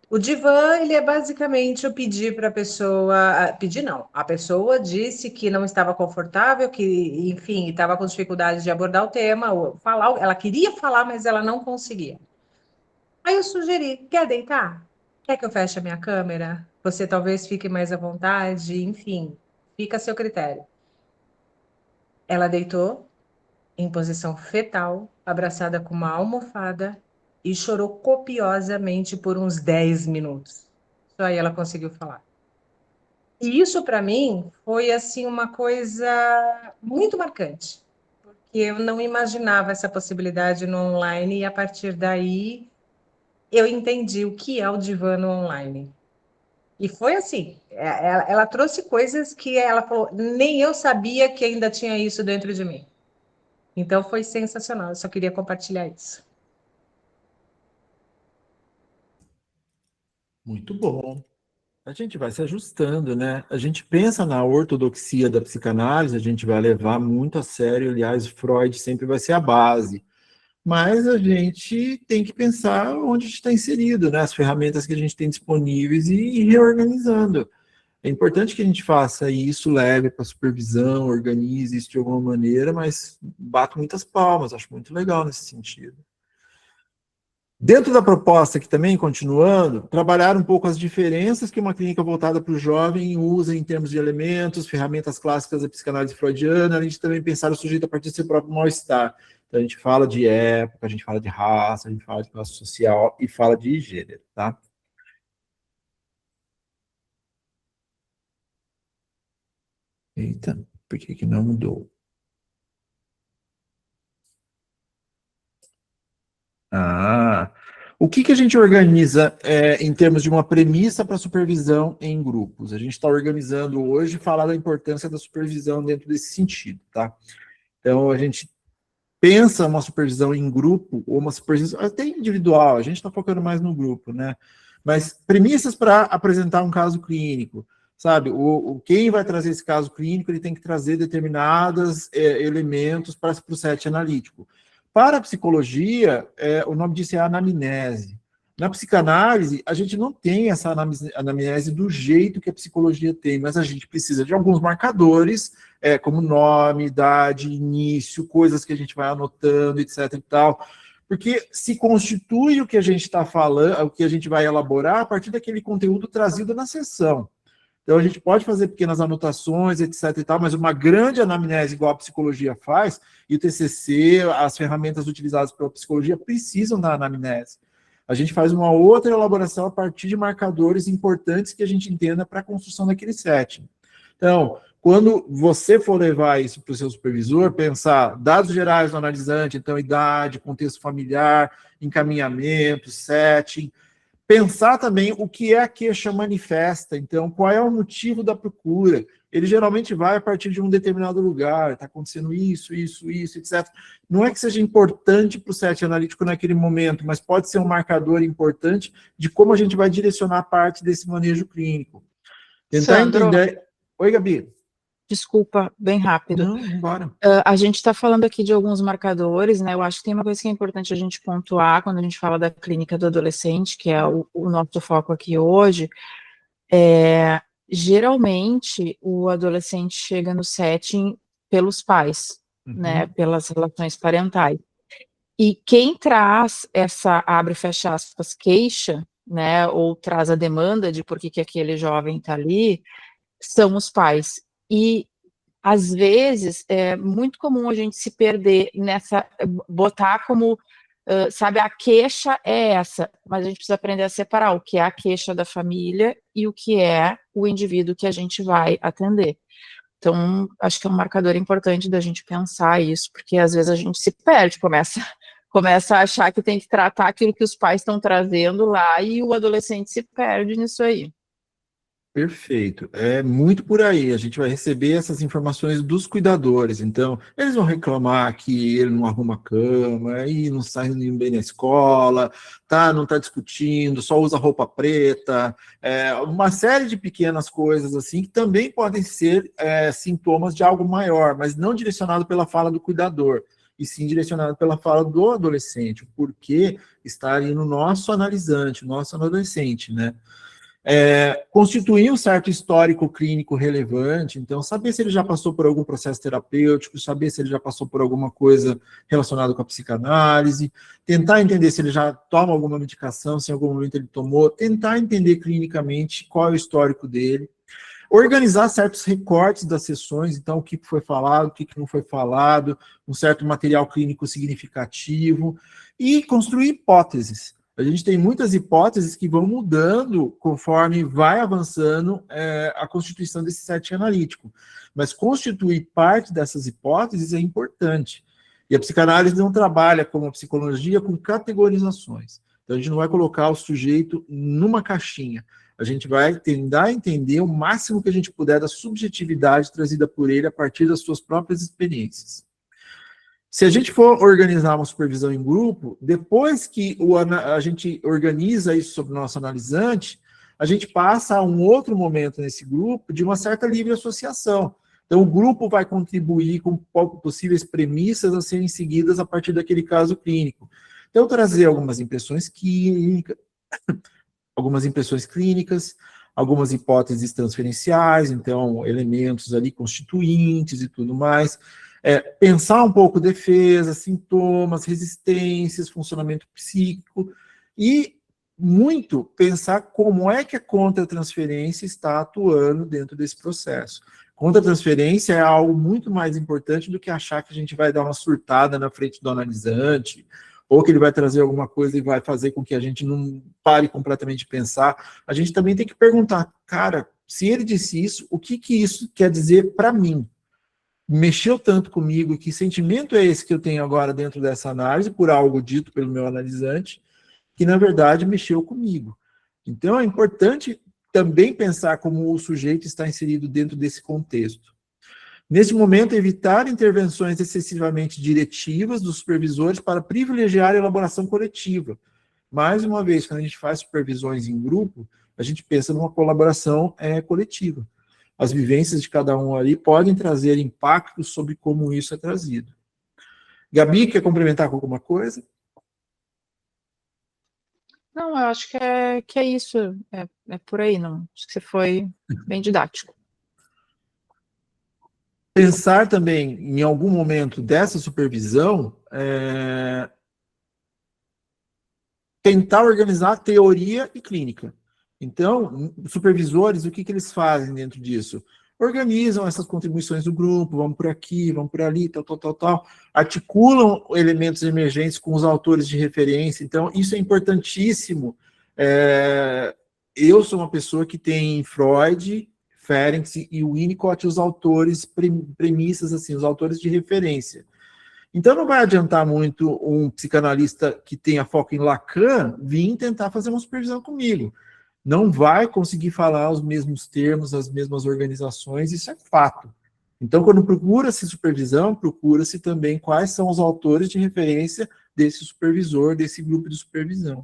o divã, ele é basicamente eu pedir para a pessoa... Pedir não. A pessoa disse que não estava confortável, que, enfim, estava com dificuldade de abordar o tema, ou falar. Ela queria falar, mas ela não conseguia. Aí eu sugeri, quer deitar? Quer que eu feche a minha câmera? Você talvez fique mais à vontade, enfim, fica a seu critério. Ela deitou em posição fetal, abraçada com uma almofada, e chorou copiosamente por uns 10 minutos. Só aí ela conseguiu falar. E isso, para mim, foi assim uma coisa muito marcante, porque eu não imaginava essa possibilidade no online, e a partir daí eu entendi o que é o divã no online. E foi assim, ela trouxe coisas que ela falou, nem eu sabia que ainda tinha isso dentro de mim. Então foi sensacional, eu só queria compartilhar isso. Muito bom. A gente vai se ajustando, né? A gente pensa na ortodoxia da psicanálise, a gente vai levar muito a sério, aliás, Freud sempre vai ser a base. Mas a gente tem que pensar onde a gente está inserido, né? As ferramentas que a gente tem disponíveis e ir reorganizando. É importante que a gente faça isso, leve para supervisão, organize isso de alguma maneira, mas bato muitas palmas, acho muito legal nesse sentido. Dentro da proposta aqui também, continuando, trabalhar um pouco as diferenças que uma clínica voltada para o jovem usa em termos de elementos, ferramentas clássicas da psicanálise freudiana, além de também pensar o sujeito a partir do seu próprio mal-estar. Então, a gente fala de época, a gente fala de raça, a gente fala de classe social e fala de gênero, tá? Eita, por que não mudou? O que a gente organiza em termos de uma premissa para supervisão em grupos? A gente está organizando hoje falar da importância da supervisão dentro desse sentido, tá? Então, a gente pensa uma supervisão em grupo, ou uma supervisão até individual, a gente está focando mais no grupo, né? Mas premissas para apresentar um caso clínico, sabe? Quem vai trazer esse caso clínico, ele tem que trazer determinados elementos para o set analítico. Para a psicologia, o nome disso é anamnese. Na psicanálise, a gente não tem essa anamnese do jeito que a psicologia tem, mas a gente precisa de alguns marcadores, como nome, idade, início, coisas que a gente vai anotando, etc. e tal, Porque se constitui o que a gente está falando, o que a gente vai elaborar a partir daquele conteúdo trazido na sessão. Então, a gente pode fazer pequenas anotações, etc. e tal, mas uma grande anamnese, igual a psicologia faz, e o TCC, as ferramentas utilizadas pela psicologia precisam da anamnese. A gente faz uma outra elaboração a partir de marcadores importantes que a gente entenda para a construção daquele setting. Então, quando você for levar isso para o seu supervisor, pensar dados gerais do analisante, então idade, contexto familiar, encaminhamento, setting, pensar também o que é a queixa manifesta, então qual é o motivo da procura. Ele geralmente vai a partir de um determinado lugar, está acontecendo isso, etc. Não é que seja importante para o setting analítico naquele momento, mas pode ser um marcador importante de como a gente vai direcionar parte desse manejo clínico. Tentar Sandro, entender... Oi, Gabi. desculpa, bem rápido. Não, embora. A gente está falando aqui de alguns marcadores, né? Eu acho que tem uma coisa que é importante a gente pontuar quando a gente fala da clínica do adolescente, que é o nosso foco aqui hoje. Geralmente, o adolescente chega no setting pelos pais, né? Pelas relações parentais. E quem traz essa, abre e fecha aspas, queixa, né? Ou traz a demanda de por que aquele jovem está ali, são os pais. E às vezes, é muito comum a gente se perder nessa, botar como, sabe, a queixa é essa, mas a gente precisa aprender a separar o que é a queixa da família e o que é o indivíduo que a gente vai atender. Então, acho que é um marcador importante da gente pensar isso, porque às vezes a gente se perde, começa a achar que tem que tratar aquilo que os pais estão trazendo lá e o adolescente se perde nisso aí. Perfeito. É muito por aí. A gente vai receber essas informações dos cuidadores. Então, eles vão reclamar que ele não arruma a cama, e não sai indo bem na escola, não está discutindo, só usa roupa preta, uma série de pequenas coisas assim que também podem ser sintomas de algo maior, mas não direcionado pela fala do cuidador, e sim direcionado pela fala do adolescente, o porquê está ali no nosso analisante, nosso adolescente, né? Constituir um certo histórico clínico relevante, então saber se ele já passou por algum processo terapêutico, saber se ele já passou por alguma coisa relacionada com a psicanálise, tentar entender se ele já toma alguma medicação, se em algum momento ele tomou, tentar entender clinicamente qual é o histórico dele, organizar certos recortes das sessões, então o que foi falado, o que não foi falado, um certo material clínico significativo, e construir hipóteses. A gente tem muitas hipóteses que vão mudando conforme vai avançando a constituição desse setting analítico. Mas constituir parte dessas hipóteses é importante. E a psicanálise não trabalha, como a psicologia, com categorizações. Então, a gente não vai colocar o sujeito numa caixinha. A gente vai tentar entender o máximo que a gente puder da subjetividade trazida por ele a partir das suas próprias experiências. Se a gente for organizar uma supervisão em grupo, depois que a gente organiza isso sobre o nosso analisante, a gente passa a um outro momento nesse grupo de uma certa livre associação. Então, o grupo vai contribuir com possíveis premissas a serem seguidas a partir daquele caso clínico. Então, trazer algumas impressões clínicas, algumas hipóteses transferenciais, então, elementos ali constituintes e tudo mais. Pensar um pouco defesa, sintomas, resistências, funcionamento psíquico e muito pensar como é que a contra-transferência está atuando dentro desse processo. Contra-transferência é algo muito mais importante do que achar que a gente vai dar uma surtada na frente do analisante, ou que ele vai trazer alguma coisa e vai fazer com que a gente não pare completamente de pensar. A gente também tem que perguntar, cara, se ele disse isso, o que isso quer dizer para mim? Mexeu tanto comigo, que sentimento é esse que eu tenho agora dentro dessa análise, por algo dito pelo meu analisante, que na verdade mexeu comigo. Então é importante também pensar como o sujeito está inserido dentro desse contexto. Nesse momento, evitar intervenções excessivamente diretivas dos supervisores para privilegiar a elaboração coletiva. Mais uma vez, quando a gente faz supervisões em grupo, a gente pensa numa colaboração coletiva. As vivências de cada um ali podem trazer impactos sobre como isso é trazido. Gabi, quer complementar com alguma coisa? Não, eu acho que é isso, é por aí, não. Acho que você foi bem didático. Pensar também, em algum momento dessa supervisão, tentar organizar teoria e clínica. Então, supervisores, o que eles fazem dentro disso? Organizam essas contribuições do grupo, vamos por aqui, vamos por ali, tal. Articulam elementos emergentes com os autores de referência. Então, isso é importantíssimo. Eu sou uma pessoa que tem Freud, Ferenczi e Winnicott, os autores, premissas, assim, os autores de referência. Então, não vai adiantar muito um psicanalista que tenha foco em Lacan vir tentar fazer uma supervisão comigo. Não vai conseguir falar os mesmos termos, as mesmas organizações, isso é fato. Então, quando procura-se supervisão, procura-se também quais são os autores de referência desse supervisor, desse grupo de supervisão.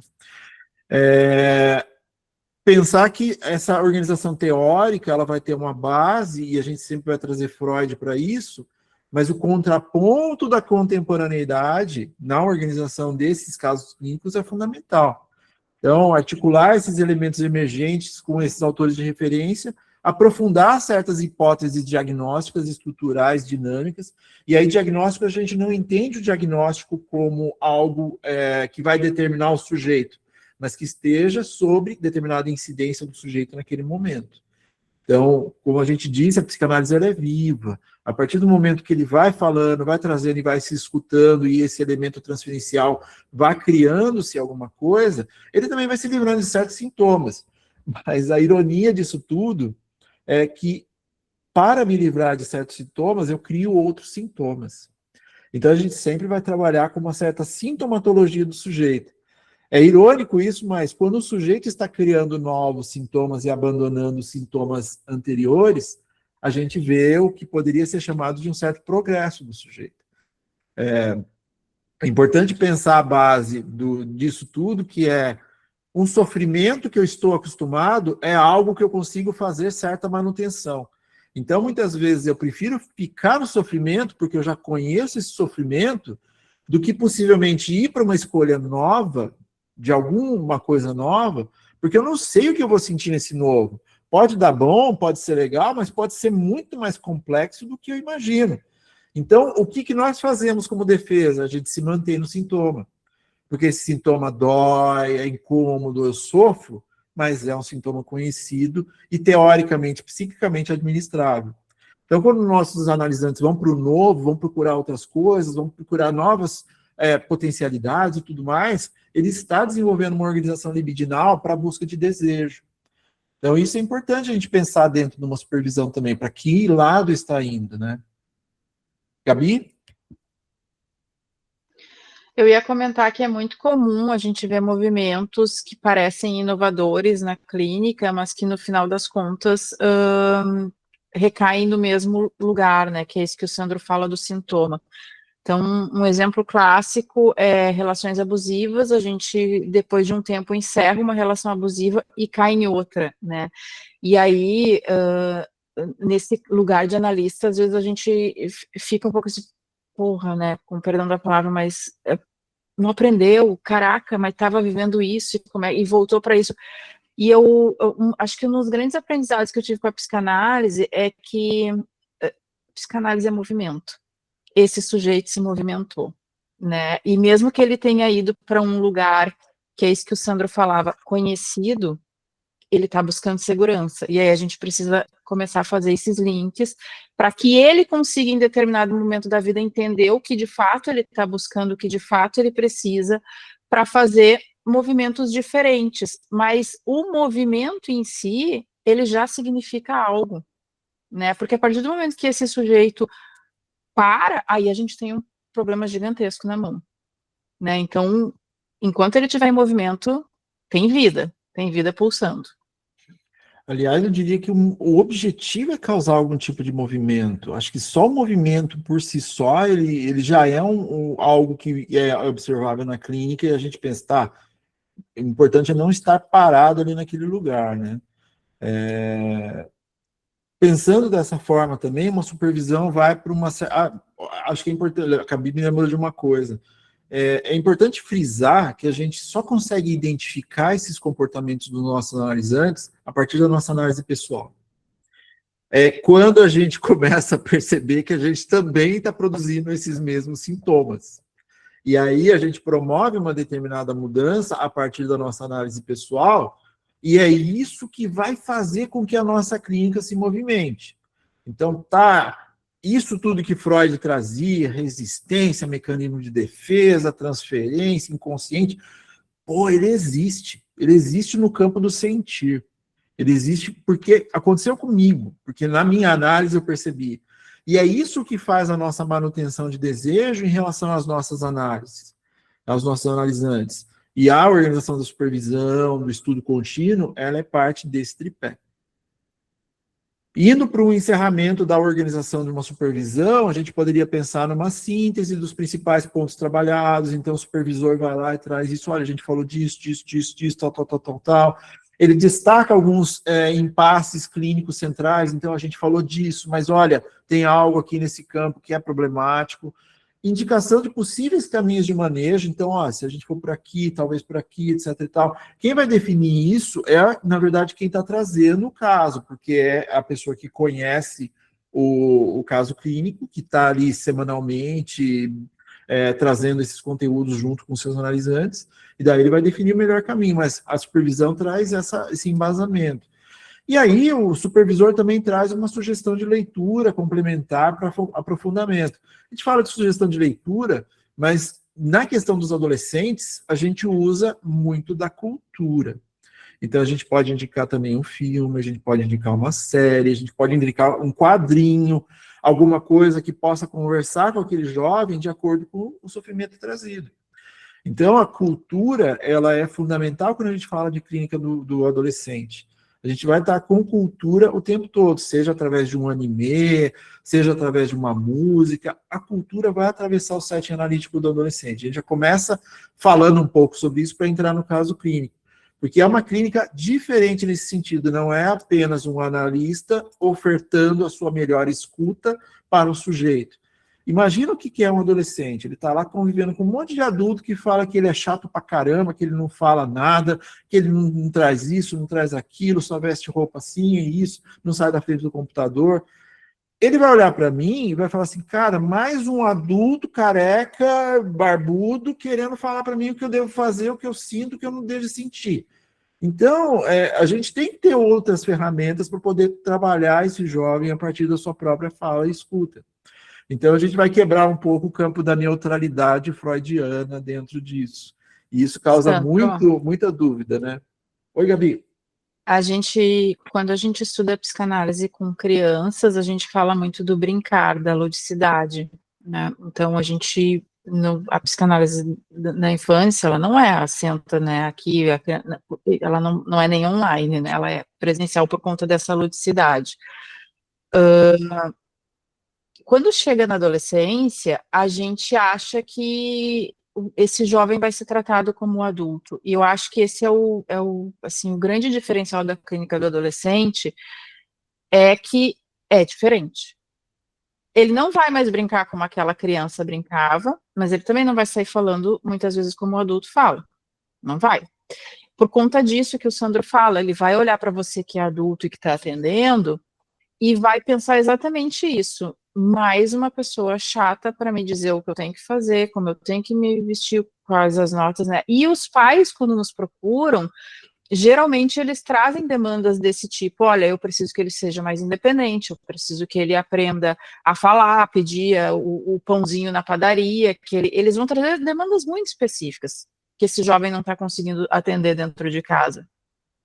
Pensar que essa organização teórica ela vai ter uma base, e a gente sempre vai trazer Freud para isso, mas o contraponto da contemporaneidade na organização desses casos clínicos é fundamental. Então, articular esses elementos emergentes com esses autores de referência, aprofundar certas hipóteses diagnósticas, estruturais, dinâmicas, e aí diagnóstico a gente não entende o diagnóstico como algo que vai determinar o sujeito, mas que esteja sobre determinada incidência do sujeito naquele momento. Então, como a gente disse, a psicanálise ela é viva. A partir do momento que ele vai falando, vai trazendo e vai se escutando, e esse elemento transferencial vai criando-se alguma coisa, ele também vai se livrando de certos sintomas. Mas a ironia disso tudo é que, para me livrar de certos sintomas, eu crio outros sintomas. Então, a gente sempre vai trabalhar com uma certa sintomatologia do sujeito. É irônico isso, mas quando o sujeito está criando novos sintomas e abandonando os sintomas anteriores, a gente vê o que poderia ser chamado de um certo progresso do sujeito. É importante pensar a base disso tudo, que é um sofrimento que eu estou acostumado, é algo que eu consigo fazer certa manutenção. Então, muitas vezes, eu prefiro ficar no sofrimento, porque eu já conheço esse sofrimento, do que possivelmente ir para uma escolha nova, de alguma coisa nova, porque eu não sei o que eu vou sentir nesse novo. Pode dar bom, pode ser legal, mas pode ser muito mais complexo do que eu imagino. Então, o que nós fazemos como defesa? A gente se mantém no sintoma. Porque esse sintoma dói, é incômodo, eu sofro, mas é um sintoma conhecido e, teoricamente, psiquicamente administrável. Então, quando nossos analisantes vão para o novo, vão procurar outras coisas, vão procurar novas potencialidades e tudo mais, ele está desenvolvendo uma organização libidinal para a busca de desejo. Então, isso é importante a gente pensar dentro de uma supervisão também, para que lado está indo, né? Gabi? Eu ia comentar que é muito comum a gente ver movimentos que parecem inovadores na clínica, mas que no final das contas recaem no mesmo lugar, né? Que é isso que o Sandro fala do sintoma. Então, um exemplo clássico é relações abusivas. A gente, depois de um tempo, encerra uma relação abusiva e cai em outra, né? E aí, nesse lugar de analista, às vezes a gente fica um pouco assim, porra, né? Com perdão da palavra, mas não aprendeu, caraca, mas estava vivendo isso, e voltou para isso. E eu acho que um dos grandes aprendizados que eu tive com a psicanálise é que psicanálise é movimento. Esse sujeito se movimentou, né? E mesmo que ele tenha ido para um lugar, que é isso que o Sandro falava, conhecido, ele está buscando segurança. E aí a gente precisa começar a fazer esses links para que ele consiga, em determinado momento da vida, entender o que de fato ele está buscando, o que de fato ele precisa, para fazer movimentos diferentes. Mas o movimento em si, ele já significa algo, né? Porque a partir do momento que esse sujeito aí a gente tem um problema gigantesco na mão, né? Então, enquanto ele estiver em movimento, tem vida pulsando. Aliás, eu diria que o objetivo é causar algum tipo de movimento. Acho que só o movimento por si só, ele já é algo que é observável na clínica, e a gente pensa, tá, o importante é não estar parado ali naquele lugar, né? Pensando dessa forma também, uma supervisão vai para uma... acho que é importante, acabei me lembrando de uma coisa. É importante frisar que a gente só consegue identificar esses comportamentos dos nossos analisantes a partir da nossa análise pessoal. É quando a gente começa a perceber que a gente também está produzindo esses mesmos sintomas. E aí a gente promove uma determinada mudança a partir da nossa análise pessoal, e é isso que vai fazer com que a nossa clínica se movimente. Então, isso tudo que Freud trazia, resistência, mecanismo de defesa, transferência, inconsciente, ele existe no campo do sentir. Ele existe porque aconteceu comigo, porque na minha análise eu percebi. E é isso que faz a nossa manutenção de desejo em relação às nossas análises, aos nossos analisantes. E a organização da supervisão, do estudo contínuo, ela é parte desse tripé. Indo para o encerramento da organização de uma supervisão, a gente poderia pensar numa síntese dos principais pontos trabalhados. Então, o supervisor vai lá e traz isso. Olha, a gente falou disso, tal. Ele destaca alguns impasses clínicos centrais. Então, a gente falou disso, mas olha, tem algo aqui nesse campo que é problemático. Indicação de possíveis caminhos de manejo. Então, se a gente for por aqui, talvez por aqui, etc. e tal. Quem vai definir isso é, na verdade, quem está trazendo o caso, porque é a pessoa que conhece o caso clínico, que está ali semanalmente trazendo esses conteúdos junto com seus analisantes, e daí ele vai definir o melhor caminho, mas a supervisão traz esse embasamento. E aí o supervisor também traz uma sugestão de leitura complementar para aprofundamento. A gente fala de sugestão de leitura, mas na questão dos adolescentes, a gente usa muito da cultura. Então a gente pode indicar também um filme, a gente pode indicar uma série, a gente pode indicar um quadrinho, alguma coisa que possa conversar com aquele jovem de acordo com o sofrimento trazido. Então a cultura, ela é fundamental quando a gente fala de clínica do adolescente. A gente vai estar com cultura o tempo todo, seja através de um anime, seja através de uma música, a cultura vai atravessar o setting analítico do adolescente. A gente já começa falando um pouco sobre isso para entrar no caso clínico, porque é uma clínica diferente nesse sentido, não é apenas um analista ofertando a sua melhor escuta para o sujeito. Imagina o que é um adolescente, ele está lá convivendo com um monte de adulto que fala que ele é chato pra caramba, que ele não fala nada, que ele não traz isso, não traz aquilo, só veste roupa assim e isso, não sai da frente do computador. Ele vai olhar para mim e vai falar assim, cara, mais um adulto careca, barbudo, querendo falar para mim o que eu devo fazer, o que eu sinto, o que eu não devo sentir. Então, a gente tem que ter outras ferramentas para poder trabalhar esse jovem a partir da sua própria fala e escuta. Então, a gente vai quebrar um pouco o campo da neutralidade freudiana dentro disso. E isso causa muita dúvida, né? Oi, Gabi. Quando a gente estuda psicanálise com crianças, a gente fala muito do brincar, da ludicidade, né? Então, a psicanálise na infância, ela não é senta, né, aqui, ela não é nem online, né? Ela é presencial por conta dessa ludicidade. Quando chega na adolescência, a gente acha que esse jovem vai ser tratado como um adulto. E eu acho que esse assim, o grande diferencial da clínica do adolescente é que é diferente. Ele não vai mais brincar como aquela criança brincava, mas ele também não vai sair falando muitas vezes como o adulto fala. Não vai. Por conta disso que o Sandro fala, ele vai olhar para você que é adulto e que está atendendo e vai pensar exatamente isso. Mais uma pessoa chata para me dizer o que eu tenho que fazer, como eu tenho que me vestir, quais as notas, né? E os pais, quando nos procuram, geralmente eles trazem demandas desse tipo, olha, eu preciso que ele seja mais independente, eu preciso que ele aprenda a falar, a pedir o pãozinho na padaria, eles vão trazer demandas muito específicas, que esse jovem não está conseguindo atender dentro de casa.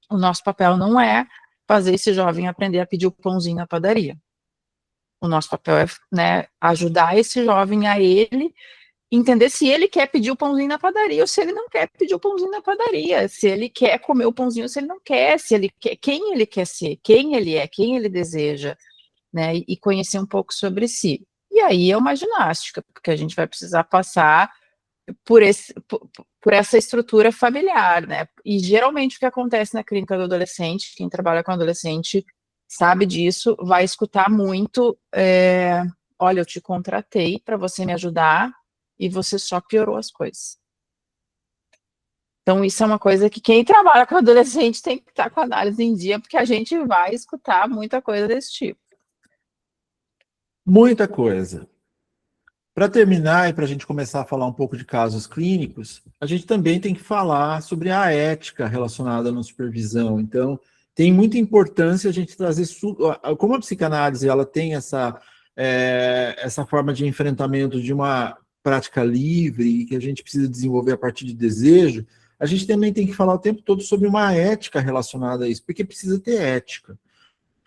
O nosso papel não é fazer esse jovem aprender a pedir o pãozinho na padaria. O nosso papel é, né, ajudar esse jovem a ele entender se ele quer pedir o pãozinho na padaria ou se ele não quer pedir o pãozinho na padaria, se ele quer comer o pãozinho ou se ele não quer, se ele quer, quem ele quer ser, quem ele é, quem ele deseja, né, e conhecer um pouco sobre si. E aí é uma ginástica, porque a gente vai precisar passar por essa estrutura familiar, né, e geralmente o que acontece na clínica do adolescente, quem trabalha com adolescente sabe disso, vai escutar muito, olha, eu te contratei para você me ajudar e você só piorou as coisas. Então, isso é uma coisa que quem trabalha com adolescente tem que estar com a análise em dia, porque a gente vai escutar muita coisa desse tipo. Muita coisa. Para terminar e para a gente começar a falar um pouco de casos clínicos, a gente também tem que falar sobre a ética relacionada na supervisão. Então, tem muita importância a gente trazer, como a psicanálise ela tem essa forma de enfrentamento de uma prática livre que a gente precisa desenvolver a partir de desejo, a gente também tem que falar o tempo todo sobre uma ética relacionada a isso, porque precisa ter ética.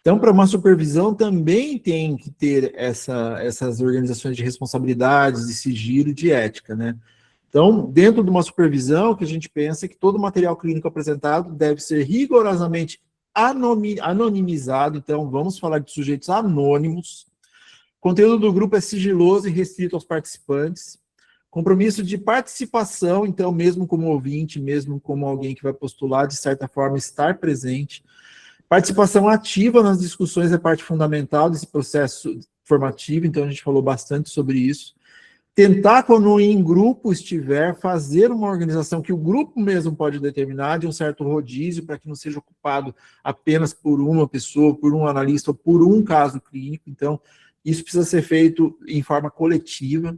Então, para uma supervisão também tem que ter essas organizações de responsabilidades, de sigilo, de ética, né? Então, dentro de uma supervisão, o que a gente pensa é que todo material clínico apresentado deve ser rigorosamente anonimizado, então vamos falar de sujeitos anônimos. O conteúdo do grupo é sigiloso e restrito aos participantes. Compromisso de participação, então, mesmo como ouvinte, mesmo como alguém que vai postular, de certa forma, estar presente. Participação ativa nas discussões é parte fundamental desse processo formativo, então a gente falou bastante sobre isso. Tentar, quando em grupo estiver, fazer uma organização que o grupo mesmo pode determinar, de um certo rodízio, para que não seja ocupado apenas por uma pessoa, por um analista ou por um caso clínico. Então, isso precisa ser feito em forma coletiva.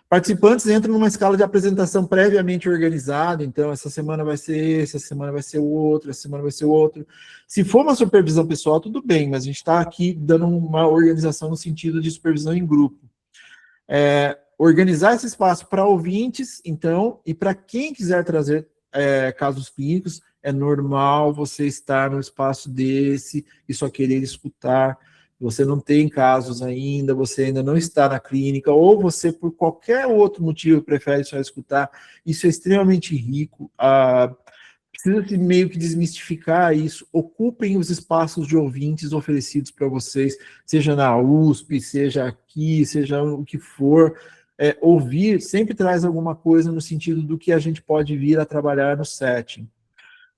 Participantes entram numa escala de apresentação previamente organizada, então essa semana vai ser esse, essa semana vai ser o outro, essa semana vai ser o outro. Se for uma supervisão pessoal, tudo bem, mas a gente está aqui dando uma organização no sentido de supervisão em grupo. Organizar esse espaço para ouvintes, então, e para quem quiser trazer casos clínicos, é normal você estar no espaço desse e só querer escutar. Você não tem casos ainda, você ainda não está na clínica, ou você, por qualquer outro motivo, prefere só escutar. Isso é extremamente rico. Precisa-se meio que desmistificar isso. Ocupem os espaços de ouvintes oferecidos para vocês, seja na USP, seja aqui, seja o que for. Ouvir sempre traz alguma coisa no sentido do que a gente pode vir a trabalhar no setting.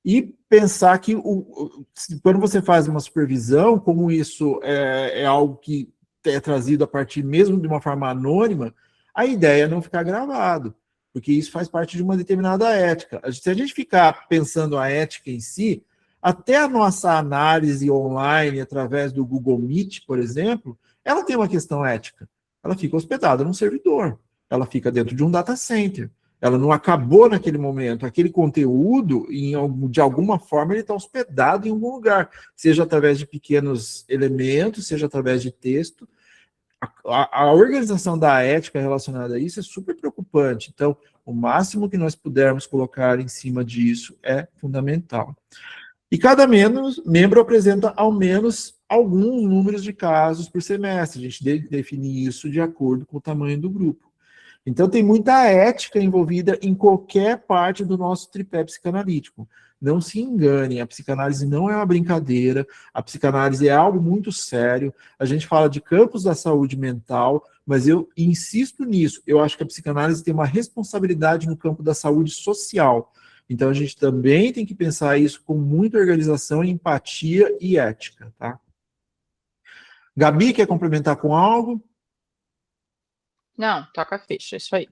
E pensar que quando você faz uma supervisão, como isso é algo que é trazido a partir mesmo de uma forma anônima, a ideia é não ficar gravado, porque isso faz parte de uma determinada ética. Se a gente ficar pensando a ética em si, até a nossa análise online, através do Google Meet, por exemplo, ela tem uma questão ética. Ela fica hospedada num servidor, ela fica dentro de um data center. Ela não acabou naquele momento. Aquele conteúdo, de alguma forma, ele está hospedado em algum lugar, seja através de pequenos elementos, seja através de texto. A organização da ética relacionada a isso é super preocupante. Então, o máximo que nós pudermos colocar em cima disso é fundamental. E cada membro apresenta ao menos alguns números de casos por semestre. A gente define isso de acordo com o tamanho do grupo. Então, tem muita ética envolvida em qualquer parte do nosso tripé psicanalítico. Não se enganem, a psicanálise não é uma brincadeira, a psicanálise é algo muito sério. A gente fala de campos da saúde mental, mas eu insisto nisso. Eu acho que a psicanálise tem uma responsabilidade no campo da saúde social. Então, a gente também tem que pensar isso com muita organização, empatia e ética, tá? Gabi, quer complementar com algo? Não, toca a ficha, isso aí.